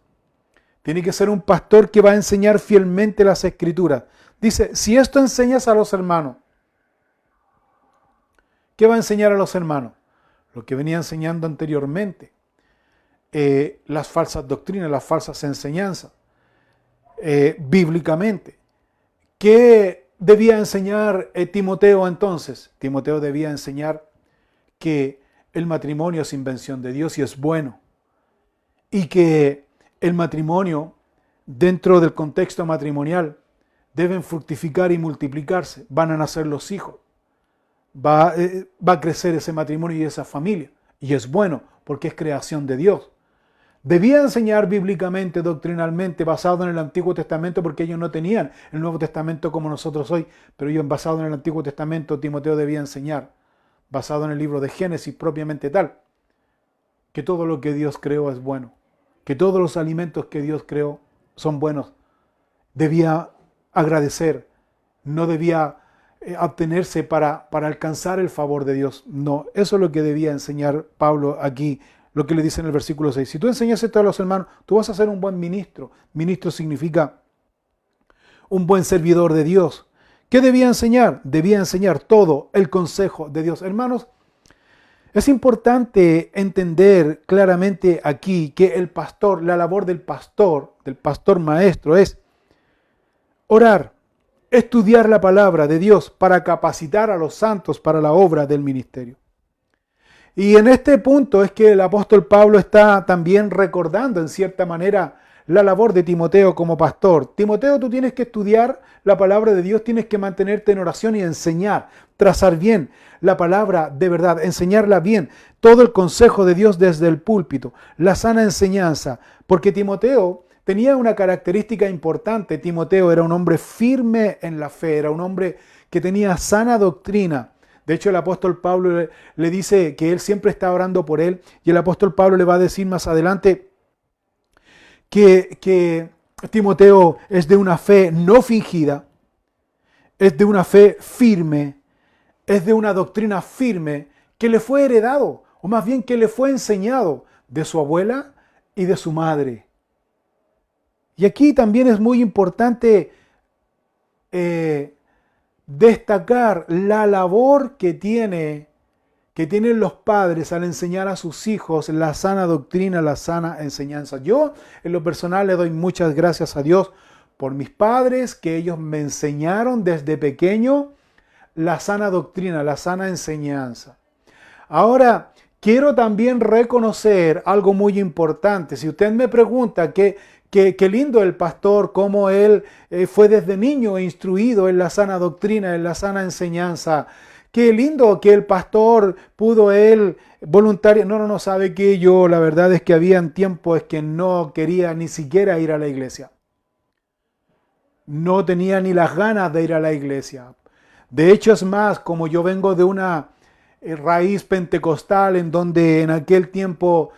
Tiene que ser un pastor que va a enseñar fielmente las Escrituras. Dice, si esto enseñas a los hermanos, ¿qué va a enseñar a los hermanos? Lo que venía enseñando anteriormente. Las falsas doctrinas, las falsas enseñanzas, bíblicamente. ¿Qué debía enseñar Timoteo entonces? Timoteo debía enseñar que el matrimonio es invención de Dios y es bueno. Y que el matrimonio, dentro del contexto matrimonial, deben fructificar y multiplicarse. Van a nacer los hijos. Va a crecer ese matrimonio y esa familia. Y es bueno porque es creación de Dios. Debía enseñar bíblicamente, doctrinalmente, basado en el Antiguo Testamento, porque ellos no tenían el Nuevo Testamento como nosotros hoy, pero ellos basado en el Antiguo Testamento, Timoteo debía enseñar, basado en el libro de Génesis propiamente tal, que todo lo que Dios creó es bueno, que todos los alimentos que Dios creó son buenos. Debía agradecer, no debía abstenerse para alcanzar el favor de Dios. No, eso es lo que debía enseñar Pablo aquí, lo que le dice en el versículo 6. Si tú enseñas esto a los hermanos, tú vas a ser un buen ministro. Ministro significa un buen servidor de Dios. ¿Qué debía enseñar? Debía enseñar todo el consejo de Dios. Hermanos, es importante entender claramente aquí que el pastor, la labor del pastor maestro es orar, estudiar la palabra de Dios para capacitar a los santos para la obra del ministerio. Y en este punto es que el apóstol Pablo está también recordando en cierta manera la labor de Timoteo como pastor. Timoteo, tú tienes que estudiar la palabra de Dios, tienes que mantenerte en oración y enseñar, trazar bien la palabra de verdad, enseñarla bien, todo el consejo de Dios desde el púlpito, la sana enseñanza, porque Timoteo tenía una característica importante. Timoteo era un hombre firme en la fe, era un hombre que tenía sana doctrina. De hecho, el apóstol Pablo le dice que él siempre está orando por él, y el apóstol Pablo le va a decir más adelante que Timoteo es de una fe no fingida, es de una fe firme, es de una doctrina firme que le fue heredado, o más bien que le fue enseñado de su abuela y de su madre. Y aquí también es muy importante destacar la labor que tienen los padres al enseñar a sus hijos la sana doctrina, la sana enseñanza. Yo, en lo personal, le doy muchas gracias a Dios por mis padres, que ellos me enseñaron desde pequeño la sana doctrina, la sana enseñanza. Ahora, quiero también reconocer algo muy importante. Si usted me pregunta qué lindo el pastor, cómo él fue desde niño instruido en la sana doctrina, en la sana enseñanza. Qué lindo que el pastor pudo él voluntario. No, sabe que yo la verdad es que habían tiempos que no quería ni siquiera ir a la iglesia. No tenía ni las ganas de ir a la iglesia. De hecho, es más, como yo vengo de una raíz pentecostal en donde en aquel tiempo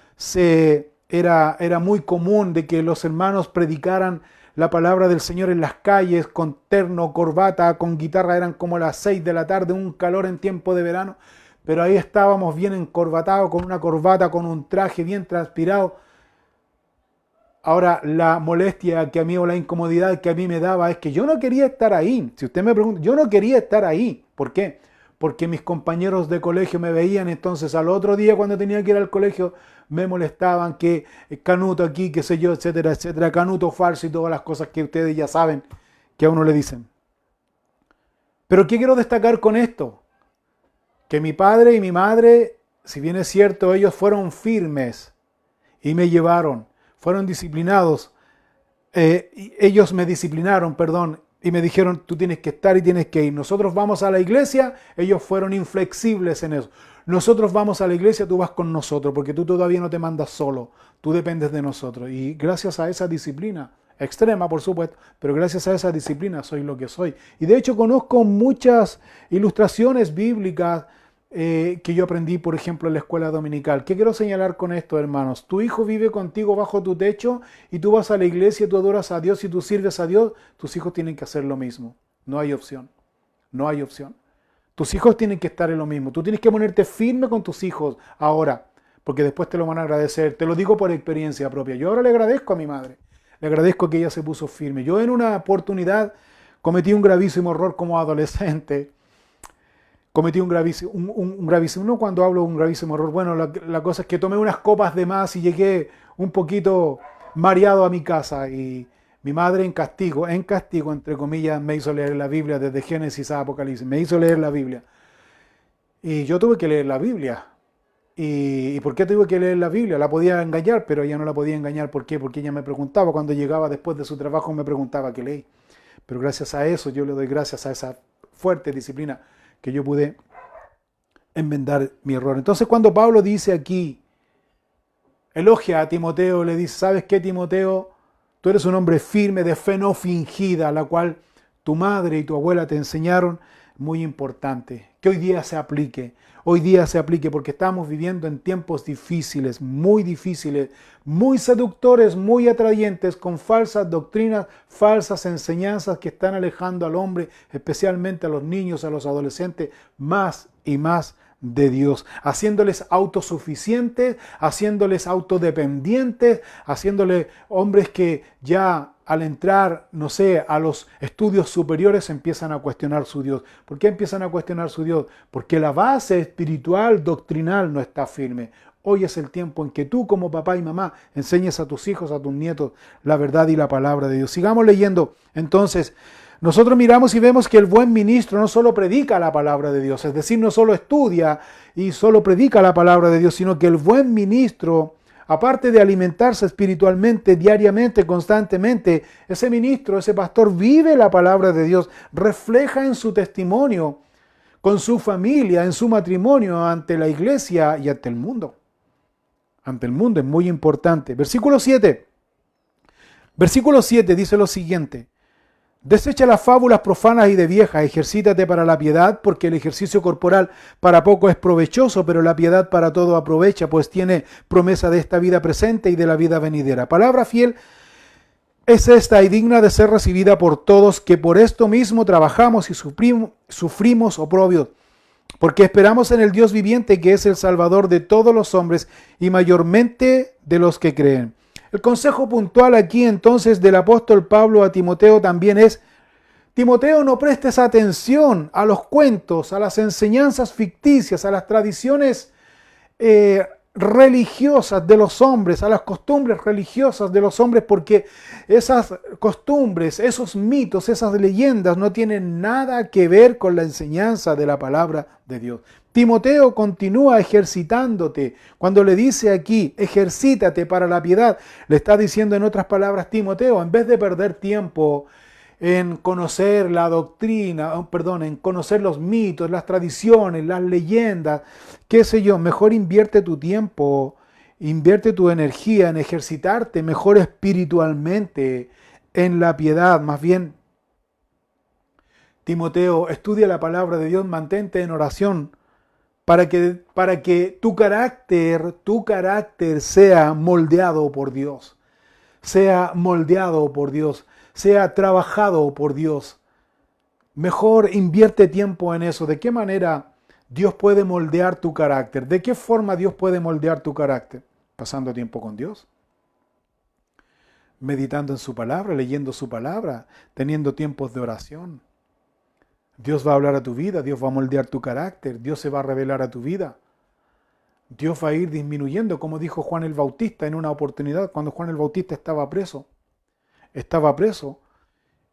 era muy común de que los hermanos predicaran la palabra del Señor en las calles con terno, corbata, con guitarra. Eran como las 6 de la tarde, un calor en tiempo de verano, pero ahí estábamos bien encorbatados, con una corbata, con un traje bien transpirado. Ahora, la molestia que a mí o la incomodidad que a mí me daba es que yo no quería estar ahí. Si usted me pregunta, yo no quería estar ahí. ¿Por qué? Porque mis compañeros de colegio me veían, entonces al otro día cuando tenía que ir al colegio me molestaban que canuto aquí, qué sé yo, etcétera, etcétera, canuto falso y todas las cosas que ustedes ya saben que a uno le dicen. Pero ¿qué quiero destacar con esto? Que mi padre y mi madre, si bien es cierto, ellos fueron firmes y me llevaron, fueron disciplinados, ellos me disciplinaron, perdón, y me dijeron, tú tienes que estar y tienes que ir. Nosotros vamos a la iglesia, ellos fueron inflexibles en eso. Nosotros vamos a la iglesia, tú vas con nosotros, porque tú todavía no te mandas solo, tú dependes de nosotros. Y gracias a esa disciplina, extrema por supuesto, pero gracias a esa disciplina soy lo que soy. Y de hecho conozco muchas ilustraciones bíblicas que yo aprendí, por ejemplo, en la escuela dominical. ¿Qué quiero señalar con esto, hermanos? Tu hijo vive contigo bajo tu techo y tú vas a la iglesia, tú adoras a Dios y tú sirves a Dios. Tus hijos tienen que hacer lo mismo. No hay opción. No hay opción. Tus hijos tienen que estar en lo mismo. Tú tienes que ponerte firme con tus hijos ahora, porque después te lo van a agradecer. Te lo digo por experiencia propia. Yo ahora le agradezco a mi madre. Le agradezco que ella se puso firme. Yo en una oportunidad cometí un gravísimo error como adolescente. Cometí un gravísimo, no cuando hablo de un gravísimo error, bueno, la cosa es que tomé unas copas de más y llegué un poquito mareado a mi casa y Mi madre en castigo, entre comillas, me hizo leer la Biblia desde Génesis a Apocalipsis. Me hizo leer la Biblia. Y yo tuve que leer la Biblia. ¿Y por qué tuve que leer la Biblia? La podía engañar, pero ella no la podía engañar. ¿Por qué? Porque ella me preguntaba, cuando llegaba después de su trabajo, me preguntaba qué leí. Pero gracias a eso, yo le doy gracias a esa fuerte disciplina que yo pude enmendar mi error. Entonces, cuando Pablo dice aquí, elogia a Timoteo, le dice, ¿sabes qué, Timoteo? Tú eres un hombre firme, de fe no fingida, la cual tu madre y tu abuela te enseñaron. Muy importante que hoy día se aplique. Hoy día se aplique porque estamos viviendo en tiempos difíciles, muy seductores, muy atrayentes, con falsas doctrinas, falsas enseñanzas que están alejando al hombre, especialmente a los niños, a los adolescentes, más y más de Dios, haciéndoles autosuficientes, haciéndoles autodependientes, haciéndoles hombres que ya al entrar, no sé, a los estudios superiores empiezan a cuestionar su Dios. ¿Por qué empiezan a cuestionar su Dios? Porque la base espiritual, doctrinal no está firme. Hoy es el tiempo en que tú como papá y mamá enseñes a tus hijos, a tus nietos, la verdad y la palabra de Dios. Sigamos leyendo. Entonces, nosotros miramos y vemos que el buen ministro no solo predica la palabra de Dios, es decir, no solo estudia y solo predica la palabra de Dios, sino que el buen ministro, aparte de alimentarse espiritualmente, diariamente, constantemente, ese ministro, ese pastor vive la palabra de Dios, refleja en su testimonio, con su familia, en su matrimonio, ante la iglesia y ante el mundo. Ante el mundo es muy importante. Versículo 7. Versículo 7 dice lo siguiente. Desecha las fábulas profanas y de viejas, ejercítate para la piedad, porque el ejercicio corporal para poco es provechoso, pero la piedad para todo aprovecha, pues tiene promesa de esta vida presente y de la vida venidera. Palabra fiel es esta y digna de ser recibida por todos, que por esto mismo trabajamos y sufrimos oprobios, porque esperamos en el Dios viviente, que es el Salvador de todos los hombres y mayormente de los que creen. El consejo puntual aquí entonces del apóstol Pablo a Timoteo también es: Timoteo, no prestes atención a los cuentos, a las enseñanzas ficticias, a las tradiciones religiosas de los hombres, a las costumbres religiosas de los hombres, porque esas costumbres, esos mitos, esas leyendas no tienen nada que ver con la enseñanza de la palabra de Dios. Timoteo continúa ejercitándote. Cuando le dice aquí, ejercítate para la piedad, le está diciendo en otras palabras, Timoteo, en vez de perder tiempo en conocer la doctrina, en conocer los mitos, las tradiciones, las leyendas, qué sé yo, mejor invierte tu tiempo, invierte tu energía en ejercitarte mejor espiritualmente en la piedad. Más bien, Timoteo, estudia la palabra de Dios, mantente en oración, para que tu carácter sea moldeado por Dios, sea trabajado por Dios. Mejor invierte tiempo en eso. ¿De qué manera Dios puede moldear tu carácter? ¿De qué forma Dios puede moldear tu carácter? Pasando tiempo con Dios, meditando en su palabra, leyendo su palabra, teniendo tiempos de oración. Dios va a hablar a tu vida, Dios va a moldear tu carácter, Dios se va a revelar a tu vida. Dios va a ir disminuyendo, como dijo Juan el Bautista en una oportunidad, cuando Juan el Bautista estaba preso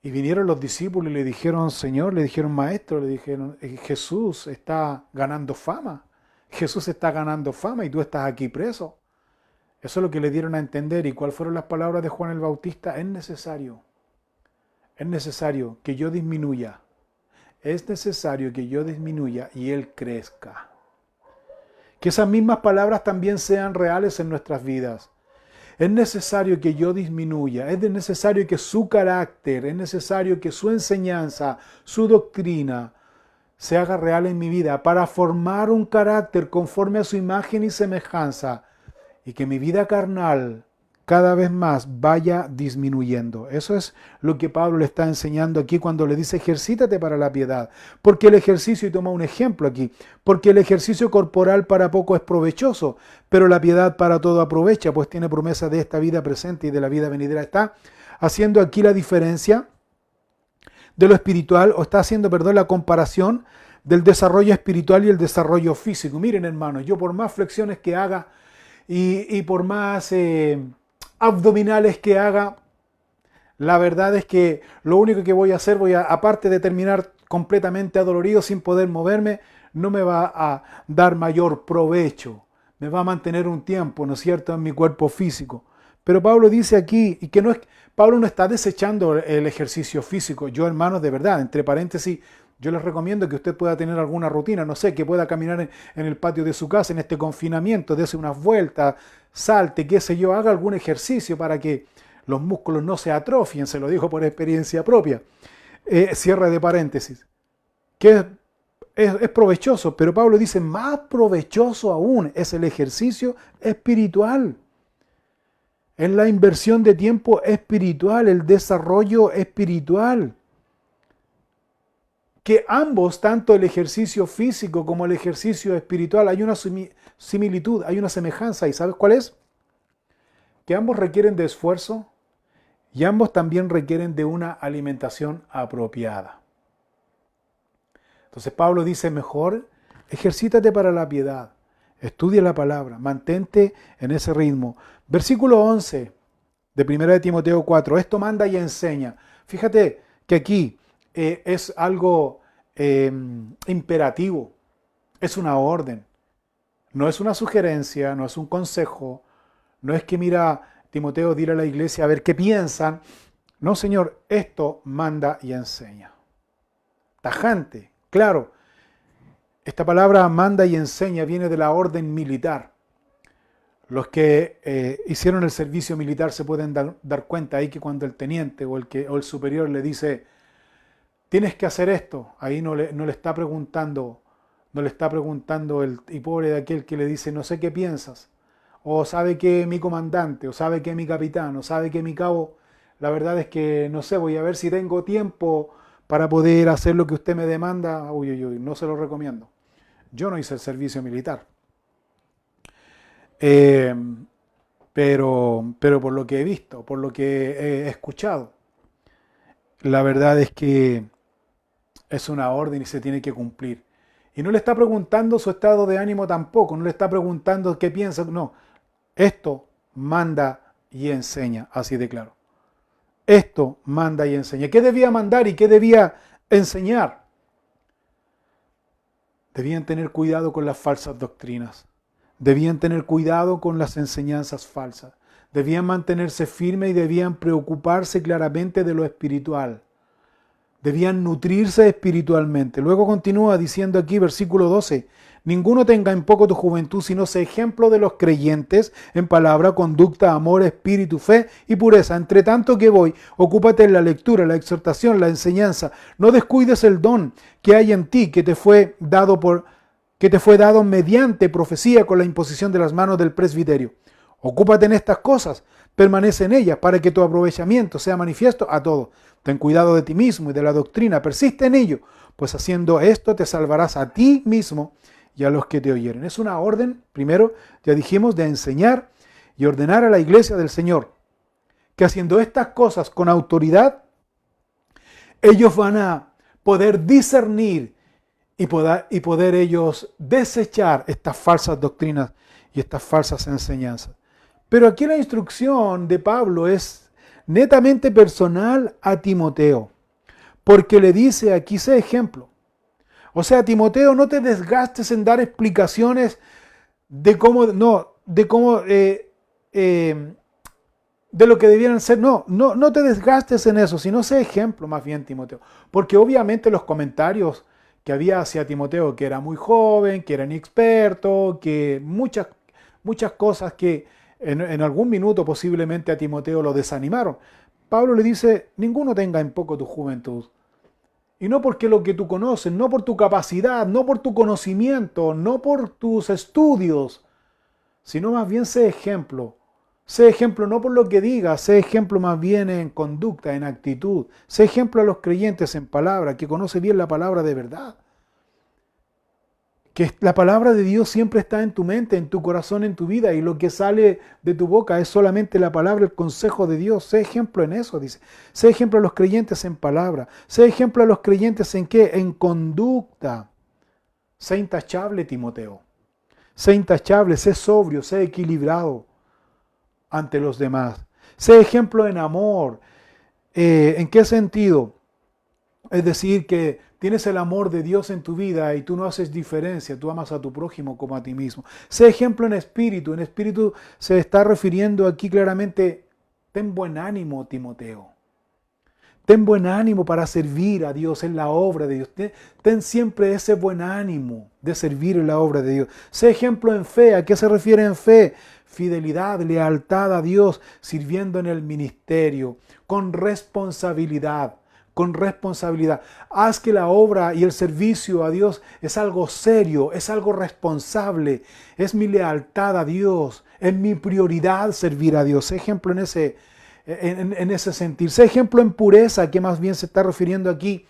y vinieron los discípulos y le dijeron, Señor, le dijeron, Maestro, le dijeron, Jesús está ganando fama y tú estás aquí preso. Eso es lo que le dieron a entender. ¿Y cuáles fueron las palabras de Juan el Bautista? Es necesario que yo disminuya. Es necesario que yo disminuya y Él crezca. Que esas mismas palabras también sean reales en nuestras vidas. Es necesario que yo disminuya, es necesario que su carácter, es necesario que su enseñanza, su doctrina se haga real en mi vida para formar un carácter conforme a su imagen y semejanza y que mi vida carnal cada vez más vaya disminuyendo. Eso es lo que Pablo le está enseñando aquí cuando le dice ejercítate para la piedad. Porque el ejercicio, y toma un ejemplo aquí, porque el ejercicio corporal para poco es provechoso, pero la piedad para todo aprovecha, pues tiene promesa de esta vida presente y de la vida venidera. Está haciendo aquí la diferencia de lo espiritual, o está haciendo, la comparación del desarrollo espiritual y el desarrollo físico. Miren, hermanos, yo por más flexiones que haga y por más abdominales que haga, La verdad es que lo único que voy a hacer, aparte de terminar completamente adolorido sin poder moverme, no me va a dar mayor provecho. Me va a mantener un tiempo, ¿no es cierto?, en mi cuerpo físico. Pero Pablo dice aquí, y que no es, Pablo no está desechando el ejercicio físico. Yo, hermanos, de verdad, entre paréntesis, yo les recomiendo que usted pueda tener alguna rutina, no sé, que pueda caminar en el patio de su casa en este confinamiento, dése unas vueltas, salte, qué sé yo, haga algún ejercicio para que los músculos no se atrofien, se lo dijo por experiencia propia. Cierre de paréntesis. Que es provechoso, pero Pablo dice, más provechoso aún es el ejercicio espiritual. Es la inversión de tiempo espiritual, el desarrollo espiritual. Que ambos, tanto el ejercicio físico como el ejercicio espiritual, hay una similitud, hay una semejanza. ¿Y sabes cuál es? Que ambos requieren de esfuerzo y ambos también requieren de una alimentación apropiada. Entonces Pablo dice, mejor ejercítate para la piedad, estudia la palabra, mantente en ese ritmo. Versículo 11 de 1 de Timoteo 4, esto manda y enseña. Fíjate que aquí es algo imperativo, es una orden, no es una sugerencia, no es un consejo, no es que mira, Timoteo, dile a la iglesia a ver qué piensan. No, Señor, esto manda y enseña. Tajante, claro. Esta palabra manda y enseña viene de la orden militar. Los que hicieron el servicio militar se pueden dar cuenta ahí que cuando el teniente o el superior le dice, tienes que hacer esto, ahí no le está preguntando, y pobre de aquel que le dice, no sé qué piensas, o sabe que mi comandante, o sabe que mi capitán, o sabe que mi cabo, la verdad es que no sé, voy a ver si tengo tiempo para poder hacer lo que usted me demanda. Uy, uy, uy, no se lo recomiendo. Yo no hice el servicio militar. Pero por lo que he visto, por lo que he escuchado, la verdad es que es una orden y se tiene que cumplir. Y no le está preguntando su estado de ánimo tampoco, no le está preguntando qué piensa, no. Esto manda y enseña, así de claro. Esto manda y enseña. ¿Qué debía mandar y qué debía enseñar? Debían tener cuidado con las falsas doctrinas. Debían tener cuidado con las enseñanzas falsas. Debían mantenerse firmes y debían preocuparse claramente de lo espiritual. Debían nutrirse espiritualmente. Luego continúa diciendo aquí, versículo 12, ninguno tenga en poco tu juventud, sino sea ejemplo de los creyentes en palabra, conducta, amor, espíritu, fe y pureza. Entre tanto que voy, ocúpate en la lectura, la exhortación, la enseñanza. No descuides el don que hay en ti, que te fue dado mediante profecía con la imposición de las manos del presbiterio. Ocúpate en estas cosas, permanece en ellas, para que tu aprovechamiento sea manifiesto a todos. Ten cuidado de ti mismo y de la doctrina, persiste en ello, pues haciendo esto te salvarás a ti mismo y a los que te oyeren. Es una orden, primero, ya dijimos, de enseñar y ordenar a la iglesia del Señor, que haciendo estas cosas con autoridad, ellos van a poder discernir y poder ellos desechar estas falsas doctrinas y estas falsas enseñanzas. Pero aquí la instrucción de Pablo es netamente personal a Timoteo, porque le dice aquí, sé ejemplo. O sea, Timoteo, no te desgastes en dar explicaciones de lo que debieran ser. No te desgastes en eso, sino sé ejemplo más bien, Timoteo. Porque obviamente los comentarios que había hacia Timoteo, que era muy joven, que era inexperto, que muchas cosas que en algún minuto posiblemente a Timoteo lo desanimaron. Pablo le dice, ninguno tenga en poco tu juventud. Y no porque lo que tú conoces, no por tu capacidad, no por tu conocimiento, no por tus estudios, sino más bien sé ejemplo. Sé ejemplo no por lo que digas, sé ejemplo más bien en conducta, en actitud. Sé ejemplo a los creyentes en palabra, que conoce bien la palabra de verdad. Que la palabra de Dios siempre está en tu mente, en tu corazón, en tu vida, y lo que sale de tu boca es solamente la palabra, el consejo de Dios. Sé ejemplo en eso, dice. Sé ejemplo a los creyentes en palabra. Sé ejemplo a los creyentes en qué? En conducta. Sé intachable, Timoteo. Sé intachable, sé sobrio, sé equilibrado ante los demás. Sé ejemplo en amor. ¿En qué sentido? Es decir, que tienes el amor de Dios en tu vida y tú no haces diferencia, tú amas a tu prójimo como a ti mismo. Sé ejemplo en espíritu. En espíritu se está refiriendo aquí claramente, ten buen ánimo, Timoteo. Ten buen ánimo para servir a Dios en la obra de Dios. Ten siempre ese buen ánimo de servir en la obra de Dios. Sé ejemplo en fe. ¿A qué se refiere en fe? Fidelidad, lealtad a Dios, sirviendo en el ministerio, con responsabilidad. Con responsabilidad. Haz que la obra y el servicio a Dios es algo serio, es algo responsable. Es mi lealtad a Dios, es mi prioridad servir a Dios. Sé ejemplo en ese sentir. Sé ejemplo en pureza, que más bien se está refiriendo aquí.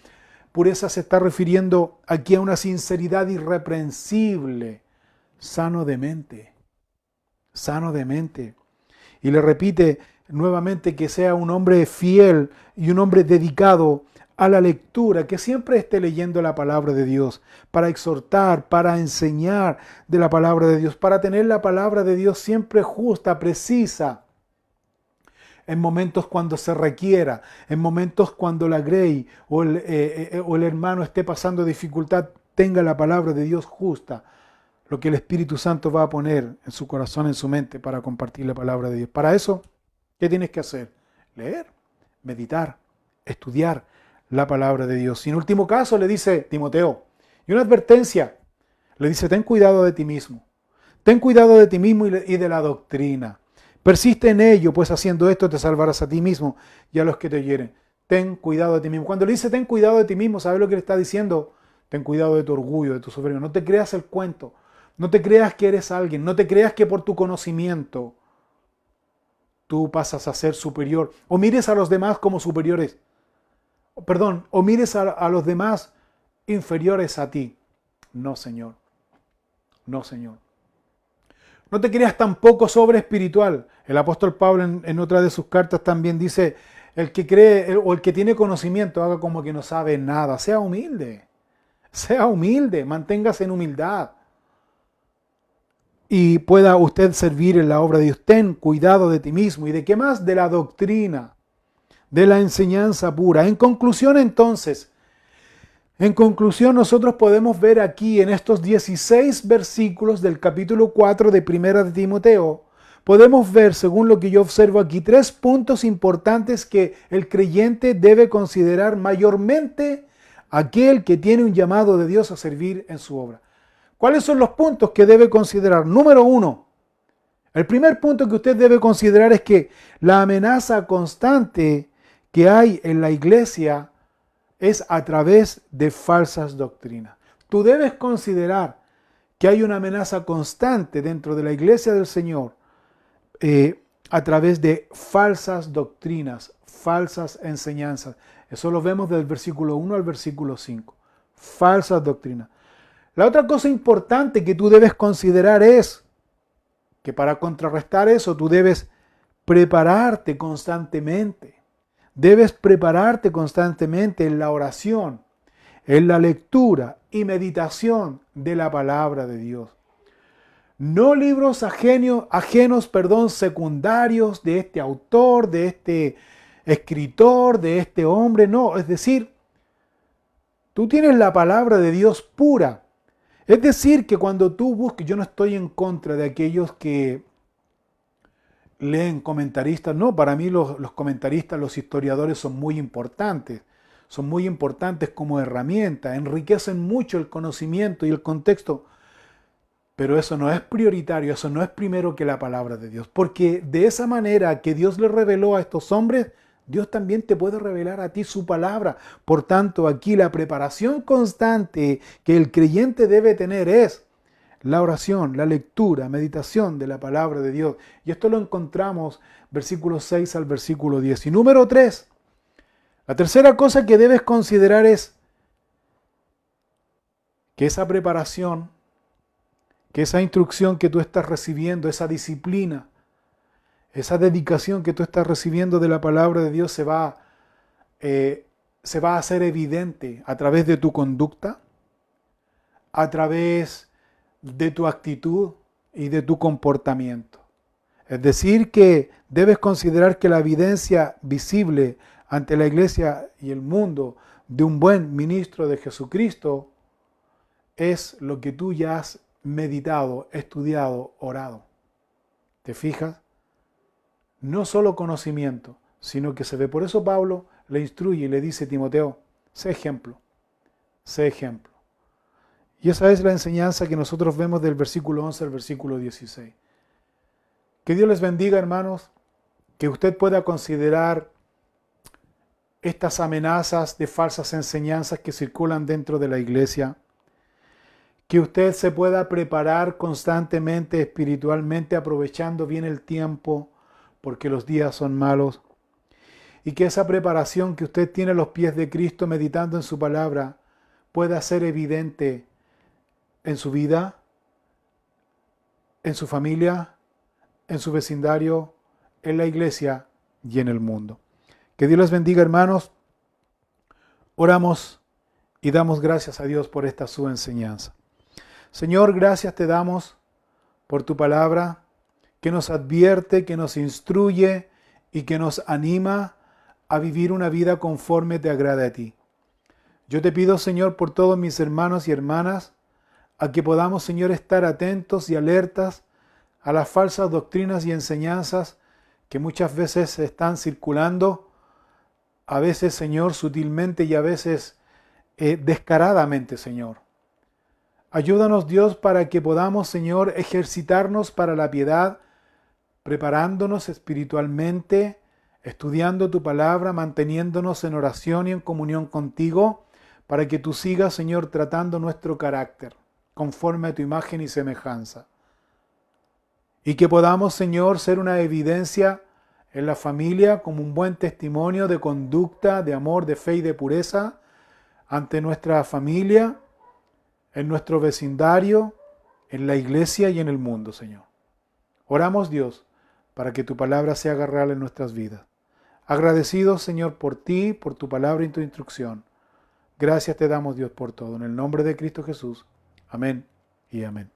Pureza se está refiriendo aquí a una sinceridad irreprensible, sano de mente. Sano de mente. Y le repite nuevamente que sea un hombre fiel y un hombre dedicado a la lectura, que siempre esté leyendo la palabra de Dios, para exhortar, para enseñar de la palabra de Dios, para tener la palabra de Dios siempre justa, precisa, en momentos cuando se requiera, en momentos cuando la grey o el hermano esté pasando dificultad, tenga la palabra de Dios justa, lo que el Espíritu Santo va a poner en su corazón, en su mente, para compartir la palabra de Dios. Para eso, ¿qué tienes que hacer? Leer, meditar, estudiar la palabra de Dios. Y en último caso le dice Timoteo, y una advertencia, le dice, ten cuidado de ti mismo. Ten cuidado de ti mismo y de la doctrina. Persiste en ello, pues haciendo esto te salvarás a ti mismo y a los que te oyeren. Ten cuidado de ti mismo. Cuando le dice ten cuidado de ti mismo, ¿sabes lo que le está diciendo? Ten cuidado de tu orgullo, de tu soberbia. No te creas el cuento. No te creas que eres alguien. No te creas que por tu conocimiento tú pasas a ser superior. O mires a los demás como superiores. Perdón, o mires a los demás inferiores a ti. No, Señor. No, Señor. No te creas tampoco sobre espiritual. El apóstol Pablo en otra de sus cartas también dice, el que cree o el que tiene conocimiento haga como que no sabe nada. Sea humilde, manténgase en humildad. Y pueda usted servir en la obra de Dios. Ten cuidado de ti mismo. ¿Y de qué más? De la doctrina, de la enseñanza pura. En conclusión entonces, nosotros podemos ver aquí en estos 16 versículos del capítulo 4 de Primera de Timoteo, podemos ver, según lo que yo observo aquí, 3 puntos importantes que el creyente debe considerar mayormente aquel que tiene un llamado de Dios a servir en su obra. ¿Cuáles son los puntos que debe considerar? Número 1, el primer punto que usted debe considerar es que la amenaza constante que hay en la iglesia es a través de falsas doctrinas. Tú debes considerar que hay una amenaza constante dentro de la iglesia del Señor a través de falsas doctrinas, falsas enseñanzas. Eso lo vemos del versículo 1 al versículo 5. Falsas doctrinas. La otra cosa importante que tú debes considerar es que para contrarrestar eso tú debes prepararte constantemente. Debes prepararte constantemente en la oración, en la lectura y meditación de la palabra de Dios. No libros ajenos, secundarios de este autor, de este escritor, de este hombre, no. Es decir, tú tienes la palabra de Dios pura. Es decir, que cuando tú busques, yo no estoy en contra de aquellos que leen comentaristas. No, para mí los comentaristas, los historiadores son muy importantes como herramienta, enriquecen mucho el conocimiento y el contexto, pero eso no es prioritario, eso no es primero que la palabra de Dios, porque de esa manera que Dios le reveló a estos hombres, Dios también te puede revelar a ti su palabra. Por tanto, aquí la preparación constante que el creyente debe tener es la oración, la lectura, meditación de la palabra de Dios. Y esto lo encontramos versículo 6 al versículo 10. Y número 3, la tercera cosa que debes considerar es que esa preparación, que esa instrucción que tú estás recibiendo, esa disciplina, esa dedicación que tú estás recibiendo de la palabra de Dios se va a hacer evidente a través de tu conducta, a través de tu actitud y de tu comportamiento. Es decir, que debes considerar que la evidencia visible ante la iglesia y el mundo de un buen ministro de Jesucristo es lo que tú ya has meditado, estudiado, orado. ¿Te fijas? No solo conocimiento, sino que se ve. Por eso Pablo le instruye y le dice: Timoteo, sé ejemplo, sé ejemplo. Y esa es la enseñanza que nosotros vemos del versículo 11 al versículo 16. Que Dios les bendiga, hermanos, que usted pueda considerar estas amenazas de falsas enseñanzas que circulan dentro de la iglesia, que usted se pueda preparar constantemente espiritualmente, aprovechando bien el tiempo, porque los días son malos, y que esa preparación que usted tiene a los pies de Cristo, meditando en su palabra, pueda ser evidente en su vida, en su familia, en su vecindario, en la iglesia y en el mundo. Que Dios les bendiga, hermanos. Oramos y damos gracias a Dios por esta su enseñanza. Señor, gracias te damos por tu palabra, que nos advierte, que nos instruye y que nos anima a vivir una vida conforme te agrada a ti. Yo te pido, Señor, por todos mis hermanos y hermanas, a que podamos, Señor, estar atentos y alertas a las falsas doctrinas y enseñanzas que muchas veces están circulando, a veces, Señor, sutilmente y a veces descaradamente, Señor. Ayúdanos, Dios, para que podamos, Señor, ejercitarnos para la piedad, preparándonos espiritualmente, estudiando tu palabra, manteniéndonos en oración y en comunión contigo, para que tú sigas, Señor, tratando nuestro carácter, conforme a tu imagen y semejanza. Y que podamos, Señor, ser una evidencia en la familia como un buen testimonio de conducta, de amor, de fe y de pureza ante nuestra familia, en nuestro vecindario, en la iglesia y en el mundo, Señor. Oramos, Dios, para que tu palabra se haga real en nuestras vidas. Agradecidos, Señor, por ti, por tu palabra y tu instrucción. Gracias te damos, Dios, por todo. En el nombre de Cristo Jesús. Amén y amén.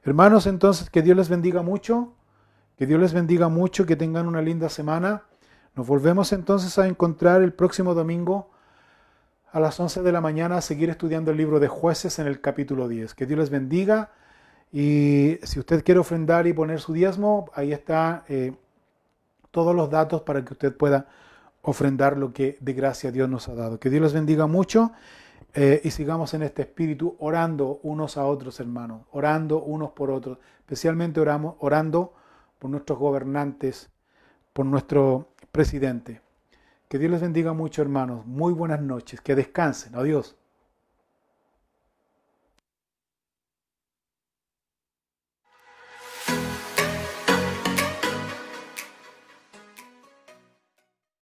Hermanos, entonces, que Dios les bendiga mucho. Que Dios les bendiga mucho, que tengan una linda semana. Nos volvemos entonces a encontrar el próximo domingo a las 11 de la mañana a seguir estudiando el libro de Jueces en el capítulo 10. Que Dios les bendiga, y si usted quiere ofrendar y poner su diezmo, ahí está todos los datos para que usted pueda ofrendar lo que de gracia Dios nos ha dado. Que Dios les bendiga mucho y sigamos en este espíritu orando unos a otros, hermanos, orando unos por otros, especialmente orando por nuestros gobernantes, por nuestro presidente. Que Dios les bendiga mucho, hermanos. Muy buenas noches. Que descansen. Adiós.